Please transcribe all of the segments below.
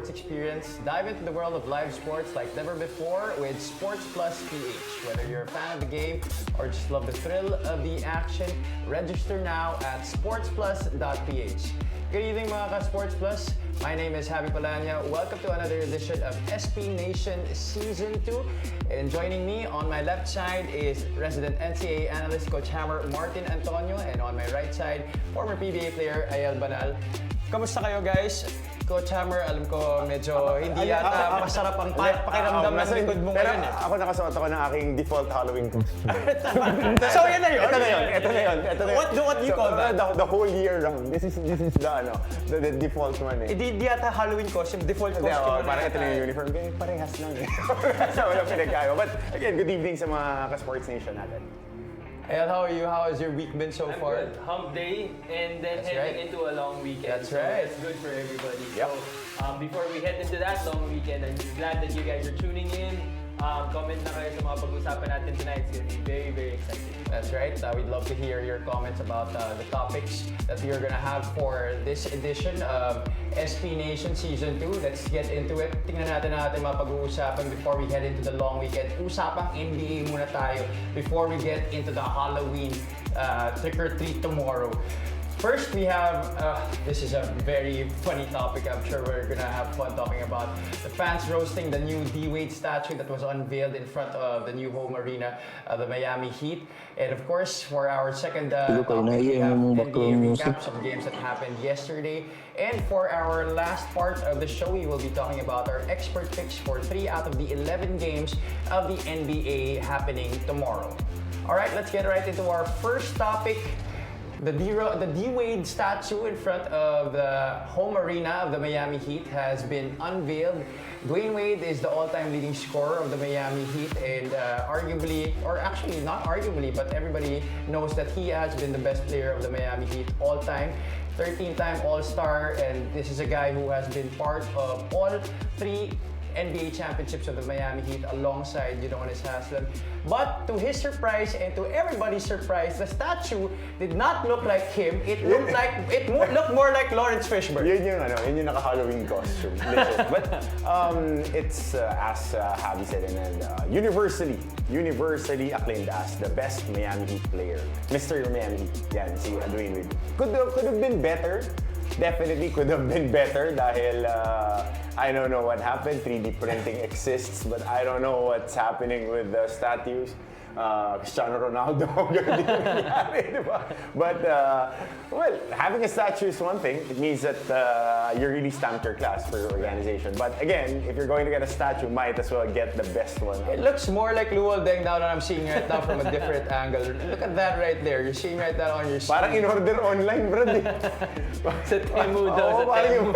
sports experience. Dive into the world of live sports like never before with Sports Plus PH. Whether you're a fan of the game or just love the thrill of the action, register now at sportsplus.ph. Good evening mga ka-Sports Plus. My name is Javi Palanya. Welcome to another edition of SPNation Season 2. And joining me on my left side is resident NCAA analyst Coach Hammer Martin Antonio. And on my right side, former PBA player Ayel Banal. Kamusta kayo guys? Coach Hammer, alam ko medyo hindi yata masarap ang pakiramdam ng likod mo ngayon. Pero ako nakasuot ako ng aking default Halloween costume. So yan na yun? Ito na yun. What do you call that? The whole year round. This is the default one eh. Hindi yata Halloween costume, default costume. Parang ito na yung uniform. Parehas lang eh. So wala pinagkaiba. But again, good evening sa mga ka-Sports Nation natin. Ayel, how are you? How has your week been so far? Good. Hump day and then heading into a long weekend. That's right. It's good for everybody. Yep. So before we head into that long weekend, I'm glad that you guys are tuning in. Comment na kayo sa mga pag-usapan natin tonight. It's going to be very, very exciting. That's right. We'd love to hear your comments about the topics that we are going to have for this edition of SPNation Season 2. Let's get into it. Tingnan natin mga pag-uusapan before we head into the long weekend. Usapang NBA muna tayo before we get into the Halloween trick-or-treat tomorrow. First, we have, this is a very funny topic. I'm sure we're gonna have fun talking about the fans roasting the new D-Wade statue that was unveiled in front of the new home arena, the Miami Heat. And of course, for our second topic, we have NBA recaps of games that happened yesterday. And for our last part of the show, we will be talking about our expert picks for 3 out of the 11 games of the NBA happening tomorrow. All right, let's get right into our first topic. The D-Wade statue in front of the home arena of the Miami Heat has been unveiled. Dwayne Wade is the all-time leading scorer of the Miami Heat and arguably, or actually not arguably, but everybody knows that he has been the best player of the Miami Heat all-time. 13-time All-Star, and this is a guy who has been part of all 3 NBA championships of the Miami Heat alongside Udonis Haslem. But to his surprise and to everybody's surprise, the statue did not look like him. It looked looked more like Lawrence Fishburne. Yun yung naka-Halloween costume. But it's as Javi said, and universally acclaimed as the best Miami Heat player. Mr. Miami Heat. Yan, si Dwayne Wade. Could have been better. Definitely could have been better dahil I don't know what happened. 3D printing exists, but I don't know what's happening with the statues. Cristiano Ronaldo, ganun din nangyari, di ba? But, well, having a statue is one thing. It means that you really stamped your class for your organization. But again, if you're going to get a statue, might as well get the best one. It looks more like Luol Deng now that I'm seeing right now from a different angle. Look at that right there. You're seeing right that on your screen. Parang in-order online, bro. Sa Temu daw, sa Temu.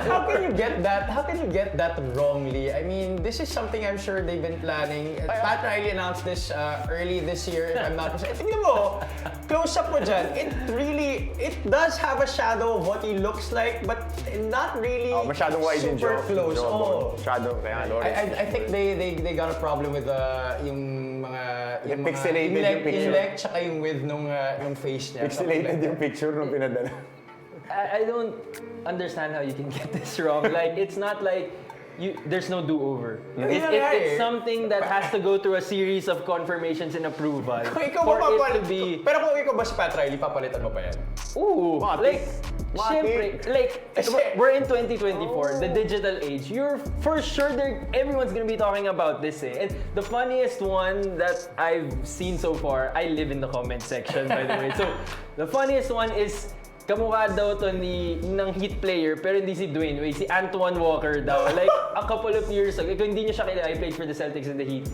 How can you get that? How can you get that wrongly? I mean, this is something I'm sure they've been planning. Pat Riley announced this early this year, if I'm not mistaken. Tingnan mo, close up mo dyan. It does have a shadow of what he looks like, but not really masyadong wide in super close. Masyado, kaya Lawrence. I think they got a problem with yung mga pixelated yung picture. Inlect tsaka yung width nung face niya. Pixelated yung picture nung pinadala. I don't understand how you can get this wrong. Like, it's not like there's no do-over. It's something that has to go through a series of confirmations and approval for it to be... Pero kung ikaw ba si Pat Riley, papalitan mo pa yan? Ooh, syempre, we're in 2024, the digital age. You're for sure everyone's gonna be talking about this eh. And the funniest one that I've seen so far, I live in the comment section by the way. So the funniest one is kamukha daw to ng Heat player pero hindi si Dwayne Wade, si Antoine Walker daw. Like a couple of years ago, kung hindi niyo siya kilala, I played for the Celtics and the Heat.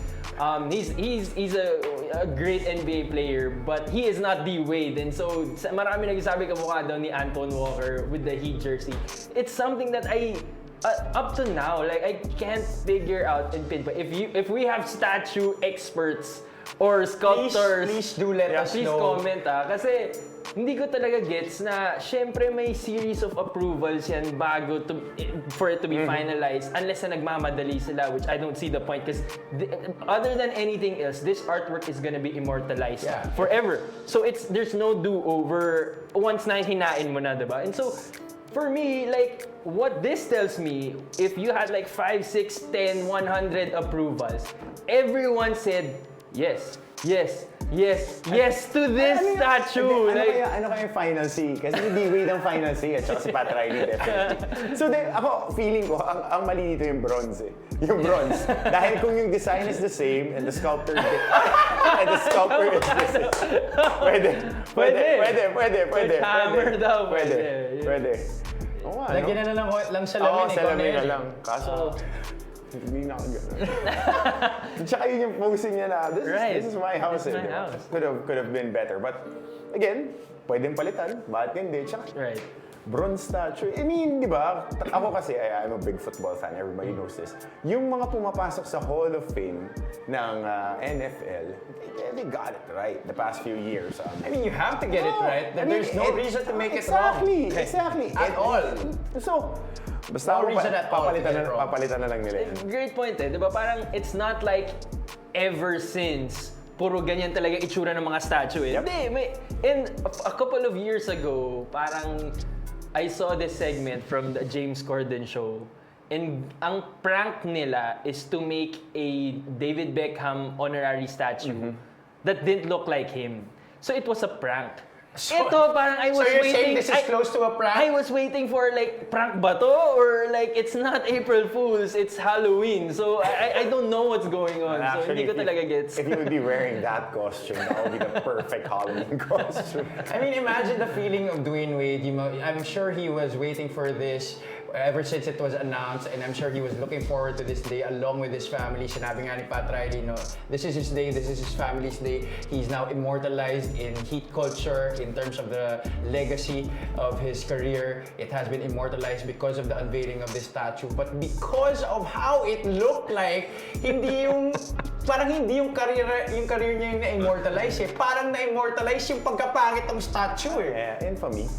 He's a great NBA player, but he is not D-Wade. And so marami nagsasabi kamukha daw ni Antoine Walker with the Heat jersey. It's something that up to now, like I can't figure out and pinpoint. If we have statue experts or sculptors, please do let us please know. Comment kasi hindi ko talaga gets na syempre may series of approvals yan bago for it to be finalized unless na nagmamadali sila, which I don't see the point because other than anything else, this artwork is gonna be immortalized forever. So there's no do-over once na hinain mo na, diba? And so for me, like, what this tells me, if you had like 5, 6, 10, 100 approvals, everyone said yes, yes, yes, yes to this statue. Ano kaya yung final C? Kasi hindi Wade ang final C at saka si Pat Riley definitely. So ako, feeling ko, ang mali dito yung bronze eh. Yung bronze. Dahil kung yung design is the same and the sculptor is the same. Pwede. Hammer daw. Pwede. Oo nga, Lagyan na lang salamin. Oo, salamin na lang. Kaso, hindi na ako gano'n. Tsaka yun yung posing niya na, this is my house. This is my house. Could have been better. But again, pwedeng palitan. Bakit hindi? Tsaka, Right. bronze statue. I mean, di ba? Ako kasi, I'm a big football fan. Everybody knows this. Yung mga pumapasok sa Hall of Fame ng NFL, they got it right the past few years. I mean, you have to get it right. There's no reason to make it wrong. Exactly. At all. So, basta No reason at all to get it wrong. papalitan na lang nila yan. Great point eh. Diba parang it's not like ever since puro ganyan talaga itsura ng mga statue eh. Yep. Hindi, and a couple of years ago, parang I saw this segment from the James Corden show. And ang prank nila is to make a David Beckham honorary statue that didn't look like him. So it was a prank. Ito, parang I was So you're waiting. saying this is close to a prank? I was waiting for like, prank ba to? Or like, it's not April Fools, it's Halloween. So I don't know what's going on. So hindi ko talaga gets. If you would be wearing that costume, that would be the perfect Halloween costume. I mean, imagine the feeling of Dwayne Wade. I'm sure he was waiting for this ever since it was announced, and I'm sure he was looking forward to this day along with his family. Sinabi nga ni Pat Riley, no, this is his day, this is his family's day. He's now immortalized in Heat culture in terms of the legacy of his career. It has been immortalized because of the unveiling of this statue, but because of how it looked like, parang hindi yung career niya yung na-immortalize eh. Parang na-immortalize yung pagkapangit ng statue eh. Yeah, infamy.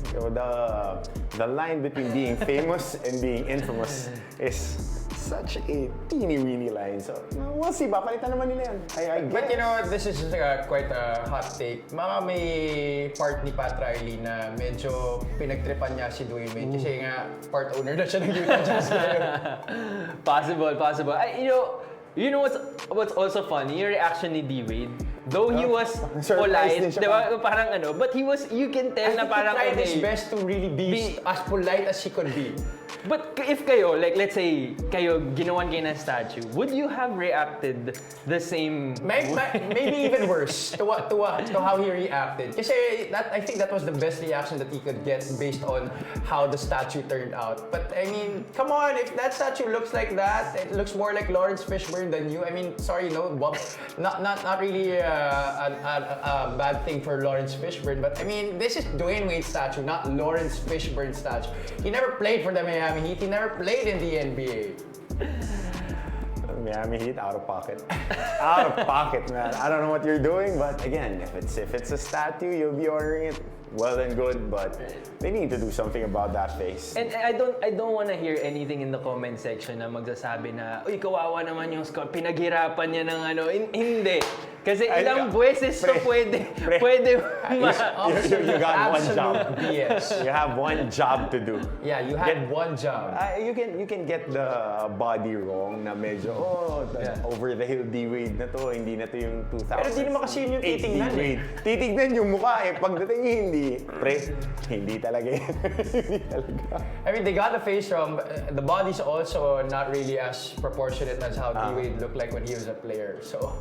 The line between being famous and being infamous is such a teeny-weeny line. So, we'll see. Papalitan naman nila yan. I guess. But you know, this is quite a hot take. May part ni Pat Riley na medyo pinagtripan niya si Dwayne Wade kasi nga part owner na siya ng Utah Jazz ngayon. Possible. You know what's also funny? Yung reaction ni D. Wade. Though he was polite, di ba? Parang but you can tell na parang he tried his best to really be as polite as he could be. But if kayo, like let's say, ginawan kayo ng statue, would you have reacted the same? Maybe even worse to how he reacted. Kasi I think that was the best reaction that he could get based on how the statue turned out. But I mean, come on, if that statue looks like that, it looks more like Lawrence Fishburne than you. I mean, sorry, Bob, not really a bad thing for Lawrence Fishburne, but I mean, this is Dwayne Wade's statue, not Lawrence Fishburne's statue. He never played for the Miami Heat. He never played in the NBA. Miami Heat, out of pocket. Out of pocket, man. I don't know what you're doing, but again, if it's a statue, you'll be ordering it. Well and good, but they need to do something about that face. And I don't want to hear anything in the comment section na magsasabi na, uy, kawawa naman yung Scott, pinaghirapan niya ng hindi. Kasi ilang buweses to pwede You got one job. BS. You have one job to do. Yeah, you had one job. You can get the body wrong na medyo, over the hill D-Wade na to, hindi na to yung 2000. Pero di naman kasi yun yung titingnan eh. Titignan yung mukha eh. Pagdating hindi, hindi talaga yan. Hindi talaga. I mean, they got the face wrong. The body's also not really as proportionate as how D-Wade looked like when he was a player. So,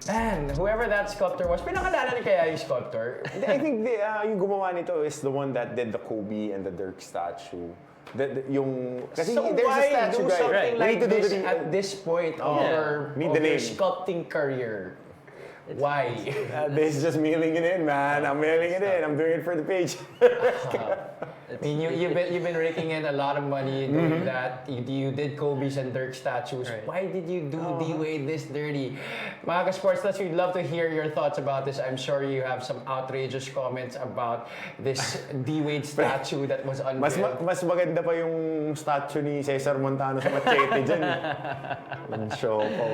man, whoever that sculptor was, pinakalala ni kaya yung sculptor. I think yung gumawa nito is the one that did the Kobe and the Dirk statue. Kasi So there's why a statue do guy. something We like need to do this the- at this point of your sculpting career? Why? This is just mailing it in, man. I'm mailing it in. I'm doing it for the page. I mean, you've been raking in a lot of money doing that. You did Kobe's and Dirk statues. Right. Why did you do D-Wade this dirty? Mga ka-sports, we'd love to hear your thoughts about this. I'm sure you have some outrageous comments about this D-Wade statue that was unveiled. Mas maganda pa yung statue ni Cesar Montano sa Machete dyan. Show po.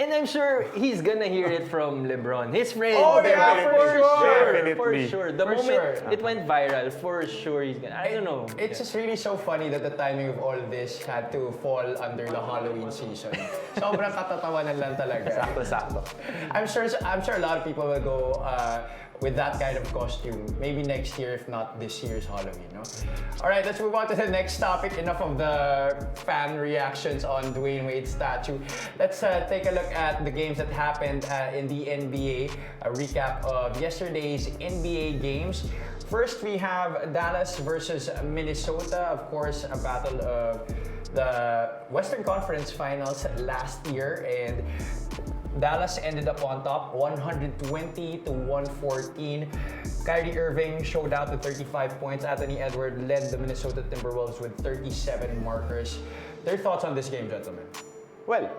And I'm sure he's gonna hear it from from LeBron. His friend. Oh, yeah, for sure. For sure. The For moment sure. it went viral, for sure he's gonna. I don't know. It's just really so funny that the timing of all this had to fall under the Halloween season. Sobrang katatawanan lang talaga. Sakto-sakto. I'm sure a lot of people will go with that kind of costume. Maybe next year, if not this year's Halloween. No? All right, let's move on to the next topic. Enough of the fan reactions on Dwayne Wade's statue. Let's take a look at the games that happened in the NBA. A recap of yesterday's NBA games. First, we have Dallas versus Minnesota. Of course, a battle of the Western Conference Finals last year, and Dallas ended up on top, 120-114. Kyrie Irving showed out with 35 points. Anthony Edwards led the Minnesota Timberwolves with 37 markers. Their thoughts on this game, gentlemen? Well,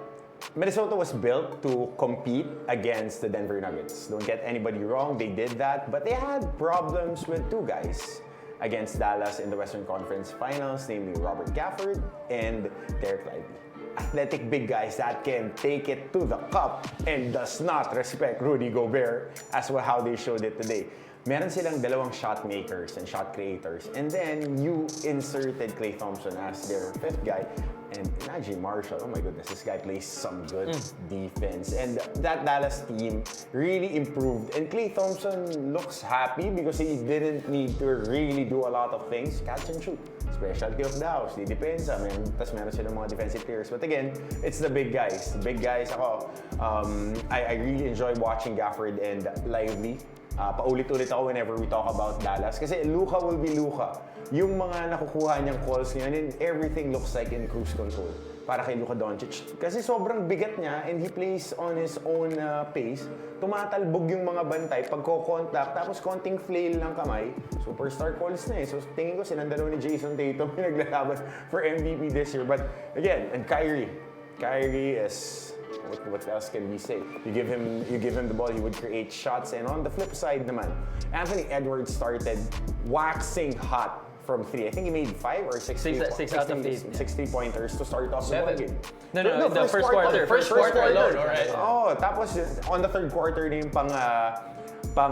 Minnesota was built to compete against the Denver Nuggets. Don't get anybody wrong, they did that, but they had problems with two guys against Dallas in the Western Conference Finals, namely Robert Gafford and Derek Lively. Athletic big guys that can take it to the cup and does not respect Rudy Gobert as well how they showed it today. Meron silang dalawang shot makers and shot creators, and then you inserted Klay Thompson as their fifth guy, and Najee Marshall. Oh my goodness, this guy plays some good defense, and that Dallas team really improved. And Klay Thompson looks happy because he didn't need to really do a lot of things. Catch and shoot, specialty of the house. Di depensa, tas meron silang mga defensive players. But again, it's the big guys. The big guys ako. I really enjoy watching Gafford and Lively. Paulit-ulit ako whenever we talk about Dallas kasi Luka will be Luka. Yung mga nakukuha niyang calls niya, and everything looks like in cruise control para kay Luka Doncic. Kasi sobrang bigat niya and he plays on his own pace. Tumatalbog yung mga bantay, pagko-contact, tapos konting flail ng kamay, superstar calls na eh. So tingin ko silang dalawa ni Jason Tatum yung naglalaban for MVP this year. But again, and Kyrie is... What else can we say? You give him the ball, he would create shots. And on the flip side naman, Anthony Edwards started waxing hot from three. I think he made 5 or 6 Six out of 8. 6 3-pointers to start off the ball game. No, the first quarter. First quarter alone, alright. Oh, tapos on the third quarter na yung pang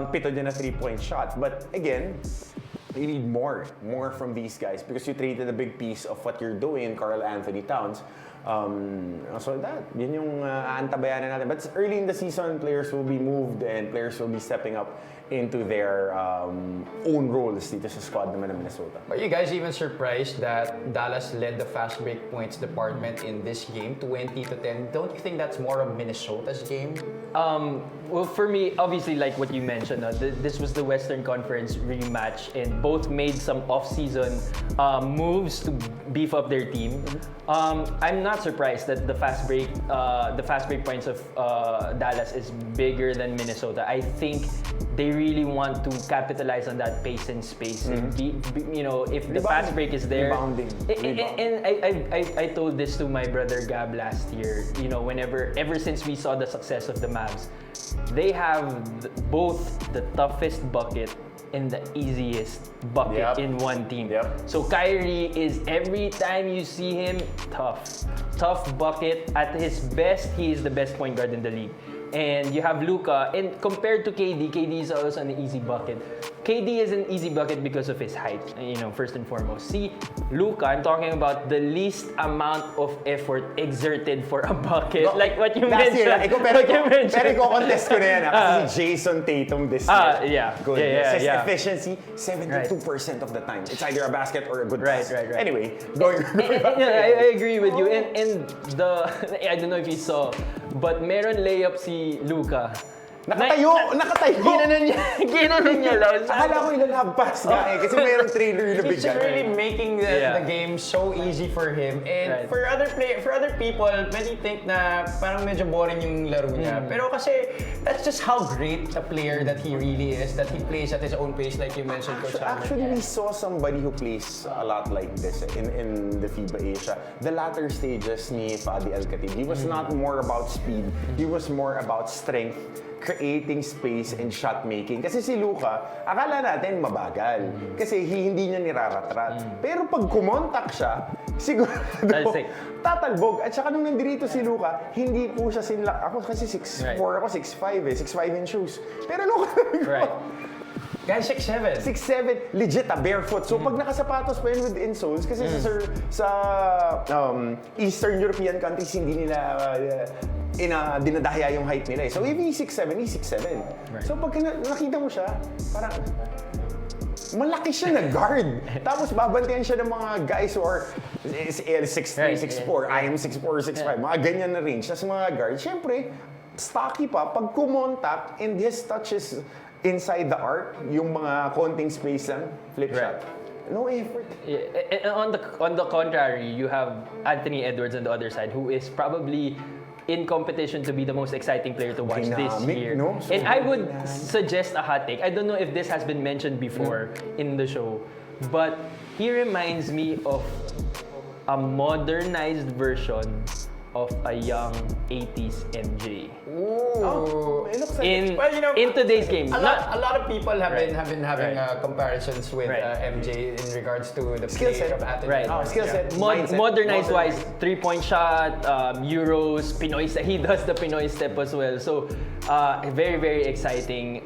pito niya na 3-point shot. But again, you need more from these guys because you traded a big piece of what you're doing, Karl Anthony Towns. So yun yung aantabayanan natin. But early in the season, players will be moved and players will be stepping up into their own roles dito sa squad naman ng Minnesota. Are you guys even surprised that Dallas led the fast break points department in this game, 20-10? Don't you think that's more of Minnesota's game? Well, for me, obviously, like what you mentioned, this was the Western Conference rematch, and both made some off-season moves to beef up their team. I'm not surprised that the fast break points of Dallas is bigger than Minnesota. I think they really want to capitalize on that pace and space. And if the fast break is there, and I told this to my brother Gab last year. Ever since we saw the success of the Mavs, they have both the toughest bucket and the easiest bucket in one team. So Kyrie is, every time you see him, tough bucket. At his best, he is the best point guard in the league. And you have Luka, and compared to KD is also an easy bucket. KD is an easy bucket because of his height, first and foremost. See, Luka, I'm talking about the least amount of effort exerted for a bucket. No, like what you mentioned. Pero i-contest ko na yan. Kasi si Jason Tatum this year. His efficiency, 72% of the time. It's either a basket or a good pass. Right. Anyway, going back. I agree with you. And I don't know if you saw, but meron layup si Luka. Nakatayo! Ginanon niya lang. Akala ko ilalab pass nga kasi mayroong trailer yung He's bigyan. really making the game so easy for him. And for other people, many think na parang medyo boring yung laro niya. Pero kasi that's just how great a player that he really is, that he plays at his own pace like you mentioned, Coach Hammer. Actually, we saw somebody who plays a lot like this in the FIBA Asia. The latter stages ni Fadi Al-Khatib, he was not more about speed, he was more about strength. creating space and shot making. Kasi si Luka, akala natin mabagal. Kasi hindi niya niraratrat. Pero pag kumontak siya, sigurado tatalbog. At saka nung nandirito si Luka, hindi po siya ako kasi 6'4", ako 6'5" 6'5" in shoes. Pero nung Guys, 6'7". 6'7", legit barefoot. So pag nakasapatos pa yun with insoles, kasi sa Eastern European countries, hindi nila dinadahaya yung height nila. So if he's 6'7", he's 6'7". So pag nakita mo siya, parang malaki siya na guard. Tapos babantayan siya ng mga guys who are 6'3", 6'4", I am 6'4", 6'5", mga ganyan na range. Tapos mga guard, syempre, stocky pa. Pag kumontak and his touches inside the arc, yung mga konting space lang, flip shot. No effort. Yeah. On the contrary, you have Anthony Edwards on the other side, who is probably in competition to be the most exciting player to watch this year. No? So and I would suggest a hot take. I don't know if this has been mentioned before in the show, but he reminds me of a modernized version of a young 80s MJ. Ooh. It looks like In today's game. A lot of people have been having comparisons with Right. MJ in regards to the Skill play set. of Anthony. Right. Edwards. Skill set. Mindset. Modernized wise, 3-point shot, Euros, Pinoy step. He does the Pinoy step as well. So, very, very exciting.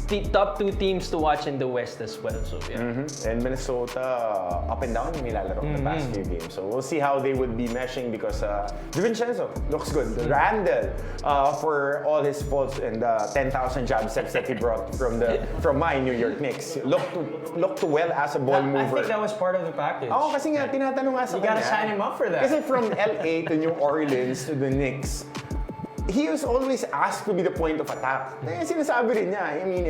The top 2 teams to watch in the West as well. So, yeah. And Minnesota, up and down, nilalaro the past few games. So we'll see how they would be meshing because DiVincenzo looks good. Randall, for all his faults and 10,000 jab steps that he brought from my New York Knicks, looked well as a ball mover. I think that was part of the package. Oo, kasi nga, tinatanong nga sa You gotta kanya. sign him up for that. Kasi from LA to New Orleans to the Knicks, he was always asked to be the point of attack. Eh, sinasabi rin niya, I mean,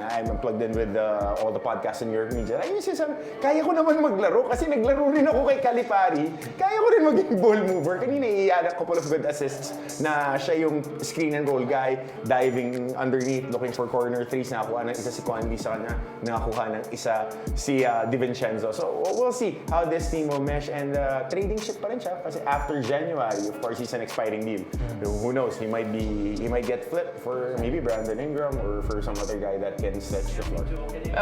I'm plugged in with all the podcasts in New York media. Ayun sinasabi, kaya ko naman maglaro kasi naglaro rin ako kay Calipari. Kaya ko rin maging ball mover. Kanina iiyan a couple of good assists na siya yung screen and roll guy, diving underneath, looking for corner threes. Nakakuha ng isa si Conley sa kanya, nakakuha ng isa si DiVincenzo. So we'll see how this team will mesh and trading ship pa rin siya kasi after January, of course, he's an expiring deal. Who knows? He might get flipped for maybe Brandon Ingram or for some other guy that can stretch the floor.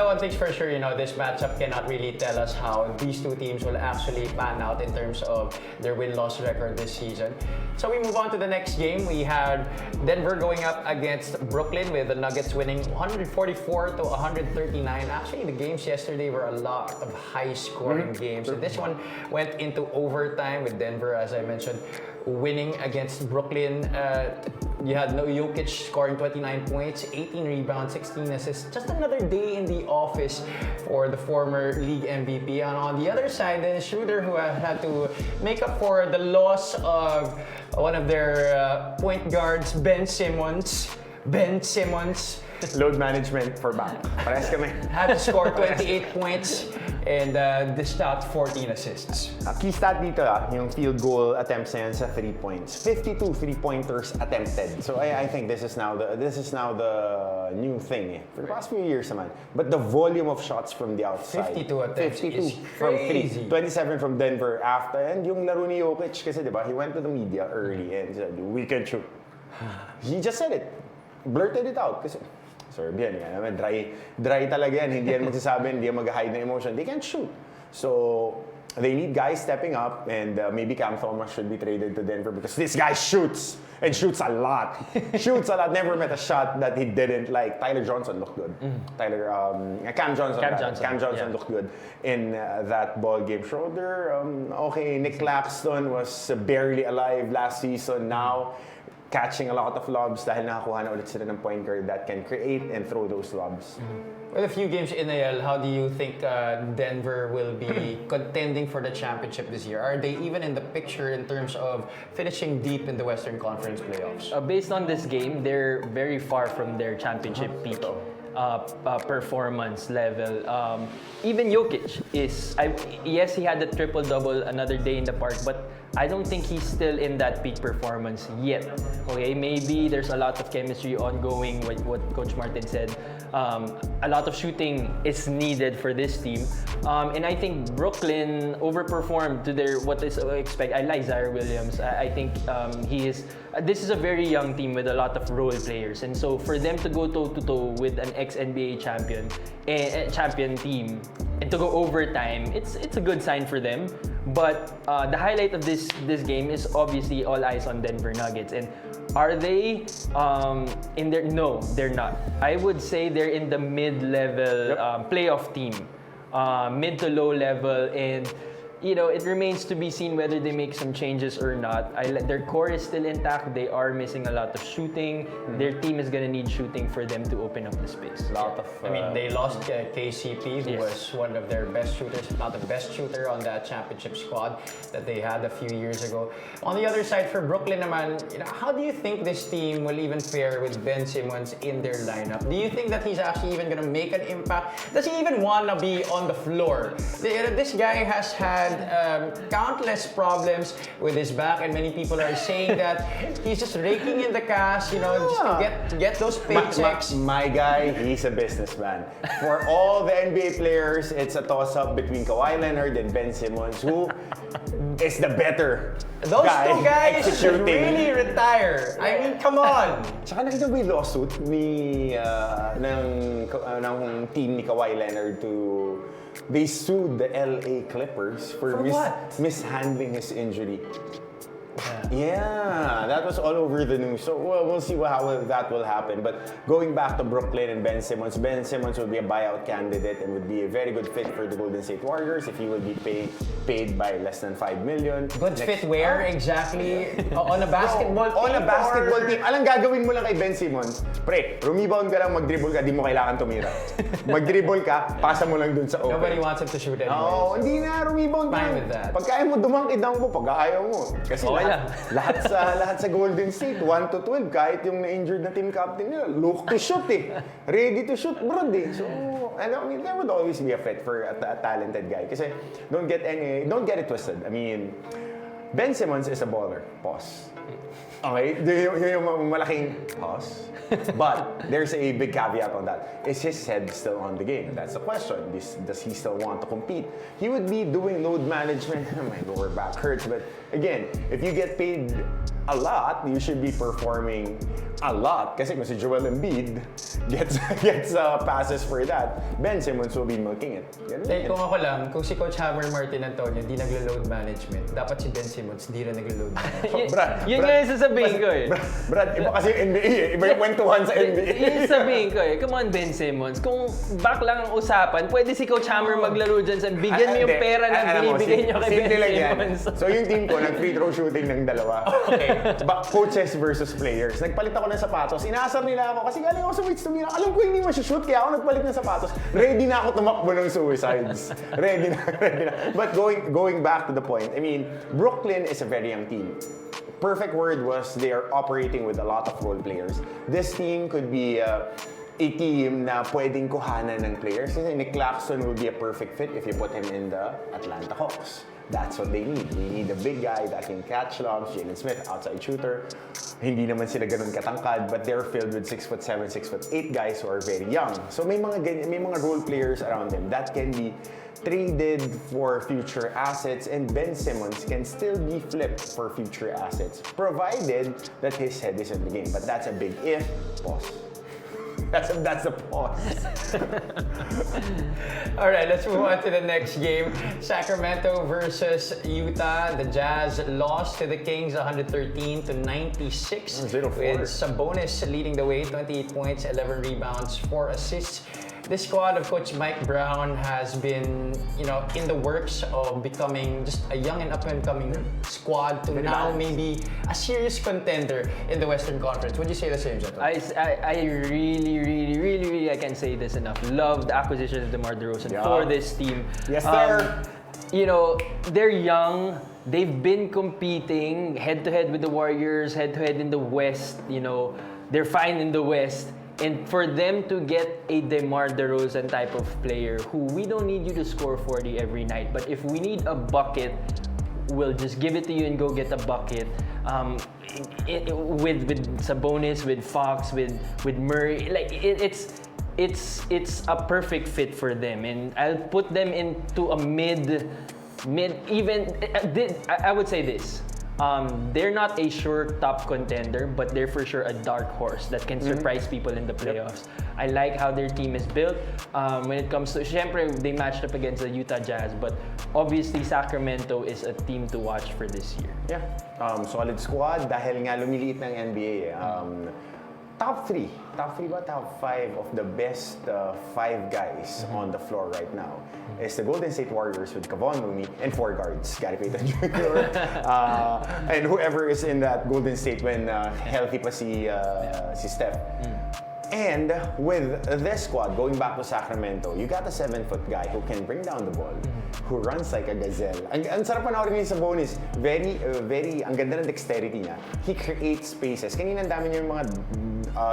One thing's for sure, this matchup cannot really tell us how these two teams will actually pan out in terms of their win-loss record this season. So we move on to the next game. We had Denver going up against Brooklyn with the Nuggets winning 144 to 139. Actually, the games yesterday were a lot of high-scoring games. So this one went into overtime with Denver, as I mentioned, winning against Brooklyn. You had Jokic scoring 29 points, 18 rebounds, 16 assists. Just another day in the office for the former league MVP. And on the other side, then Schroeder, who had to make up for the loss of one of their point guards, Ben Simmons. Load management for back. Parehas kami. Had to score 28 points and dished out 14 assists. Key stat dito yung field goal attempts na yan sa 3 points. 52 3-pointers attempted. So I think this is now the new thing for the past few years naman. But the volume of shots from the outside. 52 attempts 52 is from crazy. 3. 27 from Denver after. And yung laro ni Jokic kasi diba, he went to the media early and said, we can shoot. He just said it. Blurted it out kasi Serbian yan naman, dry talaga yan. Hindi yan magsasabi, hindi yan mag-hide ng emotion. They can't shoot. So, they need guys stepping up and maybe Cam Thomas should be traded to Denver because this guy shoots and shoots a lot. Never met a shot that he didn't like. Tyler Johnson looked good. Cam Johnson looked good in that ball game. Schroeder, okay, Nick Claxton was barely alive last season. Now, catching a lot of lobs dahil nakakuha na ulit sila ng point guard that can create and throw those lobs. With a few games in AL, how do you think Denver will be contending for the championship this year? Are they even in the picture in terms of finishing deep in the Western Conference playoffs? Based on this game, they're very far from their championship peak. performance level. Even Jokic yes, he had the triple-double another day in the park, but I don't think he's still in that peak performance yet. Okay, maybe there's a lot of chemistry ongoing, what Coach Martin said. A lot of shooting is needed for this team. And I think Brooklyn overperformed to their what is expected. I like Zaire Williams. I think this is a very young team with a lot of role players. And so for them to go toe-to-toe with an ex-NBA champion team and to go overtime, it's a good sign for them. But the highlight of this game is obviously all eyes on Denver Nuggets. And are they in there? No, they're not. I would say they're in the mid-level playoff team, mid to low level, and it remains to be seen whether they make some changes or not. Their core is still intact. They are missing a lot of shooting. Their team is gonna need shooting for them to open up the space. I mean, they lost KCP, who was one of their best shooters, if not the best shooter on that championship squad that they had a few years ago. On the other side, for Brooklyn naman, how do you think this team will even fare with Ben Simmons in their lineup? Do you think that he's actually even gonna make an impact? Does he even wanna be on the floor? This guy has had countless problems with his back, and many people are saying that he's just raking in the cash, just to get those paychecks. My guy, he's a businessman. For all the NBA players, it's a toss-up between Kawhi Leonard and Ben Simmons. Who is the better Those guy two guys should executing? really retire. I mean, come on. Tsaka nakita mo yung lawsuit ng team ni Kawhi Leonard they sued the LA Clippers for what? mishandling his injury. Yeah, that was all over the news. So we'll see how that will happen. But going back to Brooklyn and Ben Simmons would be a buyout candidate and would be a very good fit for the Golden State Warriors if he would be paid by less than $5 million. Good fit where exactly? On a basketball team? On a basketball team. Alang gagawin mo lang kay Ben Simmons? Pre, rumebound ka lang, mag-dribble ka, di mo kailangan tumira. Mag-dribble ka, pasa mo lang dun sa open. Nobody wants him to shoot anyway. Oo, hindi na, rumebound ka. Fine with that. Pag kaya mo dumang-idang mo, pag ayaw mo. Kasi lahat sa Golden State, 1 to 12, kahit yung na-injured na team captain nila, look to shoot Ready to shoot, bro So, I mean, there would always be a fit for a talented guy. Kasi don't get it twisted. I mean, Ben Simmons is a baller. Pause. Okay? Yung malaking pause. But there's a big caveat on that. Is his head still on the game? That's the question. Does he still want to compete? He would be doing load management. My lower back hurts. But again, if you get paid a lot, you should be performing a lot. Kasi kung si Joel Embiid gets passes for that, Ben Simmons will be milking it. Kung ako lang, kung si Coach Hammer Martin Antonio di naglo-load management, dapat si Ben Simmons di rin naglo-load management. Yun nga yung sasabihin ko eh. Brad, iba kasi yung NBA Iba yung kwentuhan sa NBA. Yung sabihin ko eh. Come on, Ben Simmons. Kung back lang ang usapan, pwede si Coach Hammer maglaro dyan sa bigyan mo yung pera na binibigay niyo kay Ben Simmons. So yung team ko, nag-free throw shooting ng dalawa. Okay. Coaches versus players. Nagpalit ako ng sapatos. Inaasar nila ako kasi galing ako sa weights tumira. Alam ko hindi shoot kaya ako nagpalit ng sapatos. Ready na ako tumakbo ng suicides. Ready na. But going back to the point, I mean, Brooklyn is a very young team. Perfect word was they are operating with a lot of role players. This team could be a team na pwedeng kuhanan ng players. Kasi Nick Claxton would be a perfect fit if you put him in the Atlanta Hawks. That's what they need. They need a big guy that can catch lobs. Jalen Smith, outside shooter. Hindi naman sila ganun katangkad, but they're filled with 6'7", 6'8" guys who are very young. So may mga role players around them that can be traded for future assets, and Ben Simmons can still be flipped for future assets, provided that his head is in the game. But that's a big if. Pause. That's the pause. All right, let's move on to the next game. Sacramento versus Utah. The Jazz lost to the Kings 113-96 with Sabonis leading the way, 28 points, 11 rebounds, 4 assists. This squad of Coach Mike Brown has been, in the works of becoming just a young and up-and-coming squad to now maybe a serious contender in the Western Conference. Would you say the same, Jeto? I really, I can't say this enough. Love the acquisition of DeMar DeRozan for this team. Yes, sir. They're young. They've been competing head-to-head with the Warriors, head-to-head in the West. They're fine in the West. And for them to get a DeMar DeRozan type of player who we don't need you to score 40 every night, but if we need a bucket, we'll just give it to you and go get a bucket. With Sabonis, with Fox, with Murray, like it's a perfect fit for them, and I'll put them into a mid even. I would say this. They're not a sure top contender, but they're for sure a dark horse that can surprise people in the playoffs. I like how their team is built. When it comes to, syempre, they matched up against the Utah Jazz, but obviously Sacramento is a team to watch for this year. Yeah, solid squad dahil nga lumiliit ng NBA. Top 3 ba? Top 5 of the best 5 guys on the floor right now is the Golden State Warriors with Kevon Looney and 4 guards, Gary Payton Jr. And whoever is in that Golden State when healthy pa si Steph. And with this squad, going back to Sacramento, you got a 7-foot guy who can bring down the ball, who runs like a gazelle. Ang sarap panoorin niya sa bonus. Ang ganda ng dexterity niya. He creates spaces. Kanina ang dami niya yung mga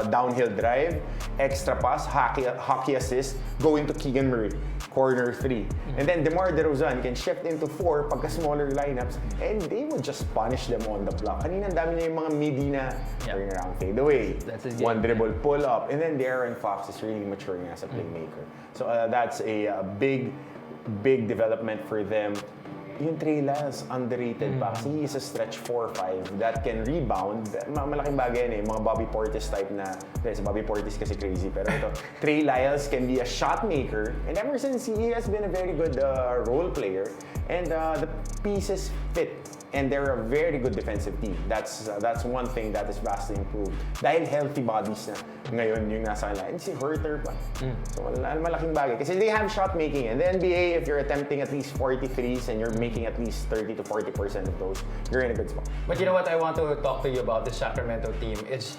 downhill drive, extra pass, hockey assist, going to Keegan Murray, corner 3. And then DeMar DeRozan can shift into 4 pagka smaller lineups, and they will just punish them on the block. Kanina ang dami niya yung mga midi na turn around, fade away, one dribble, pull up, and then De'Aaron Fox is really maturing as a playmaker. So that's a big development for them. Yung Trey Lyles, underrated pa. Kasi he is a stretch 4-5 that can rebound. Malaking bagay yan eh. Mga Bobby Portis type na. Sa Bobby Portis kasi crazy. Pero ito, Trey Lyles can be a shot maker. And ever since, he has been a very good role player. And the pieces fit. And they're a very good defensive team. That's one thing that is vastly improved. Dahil healthy bodies na ngayon yung nasa kanila. And si Herter pa. So malaking bagay. Kasi they have shot making. In the NBA, if you're attempting at least 43s and you're making at least 30 to 40% of those, you're in a good spot. But you know what I want to talk to you about the Sacramento team is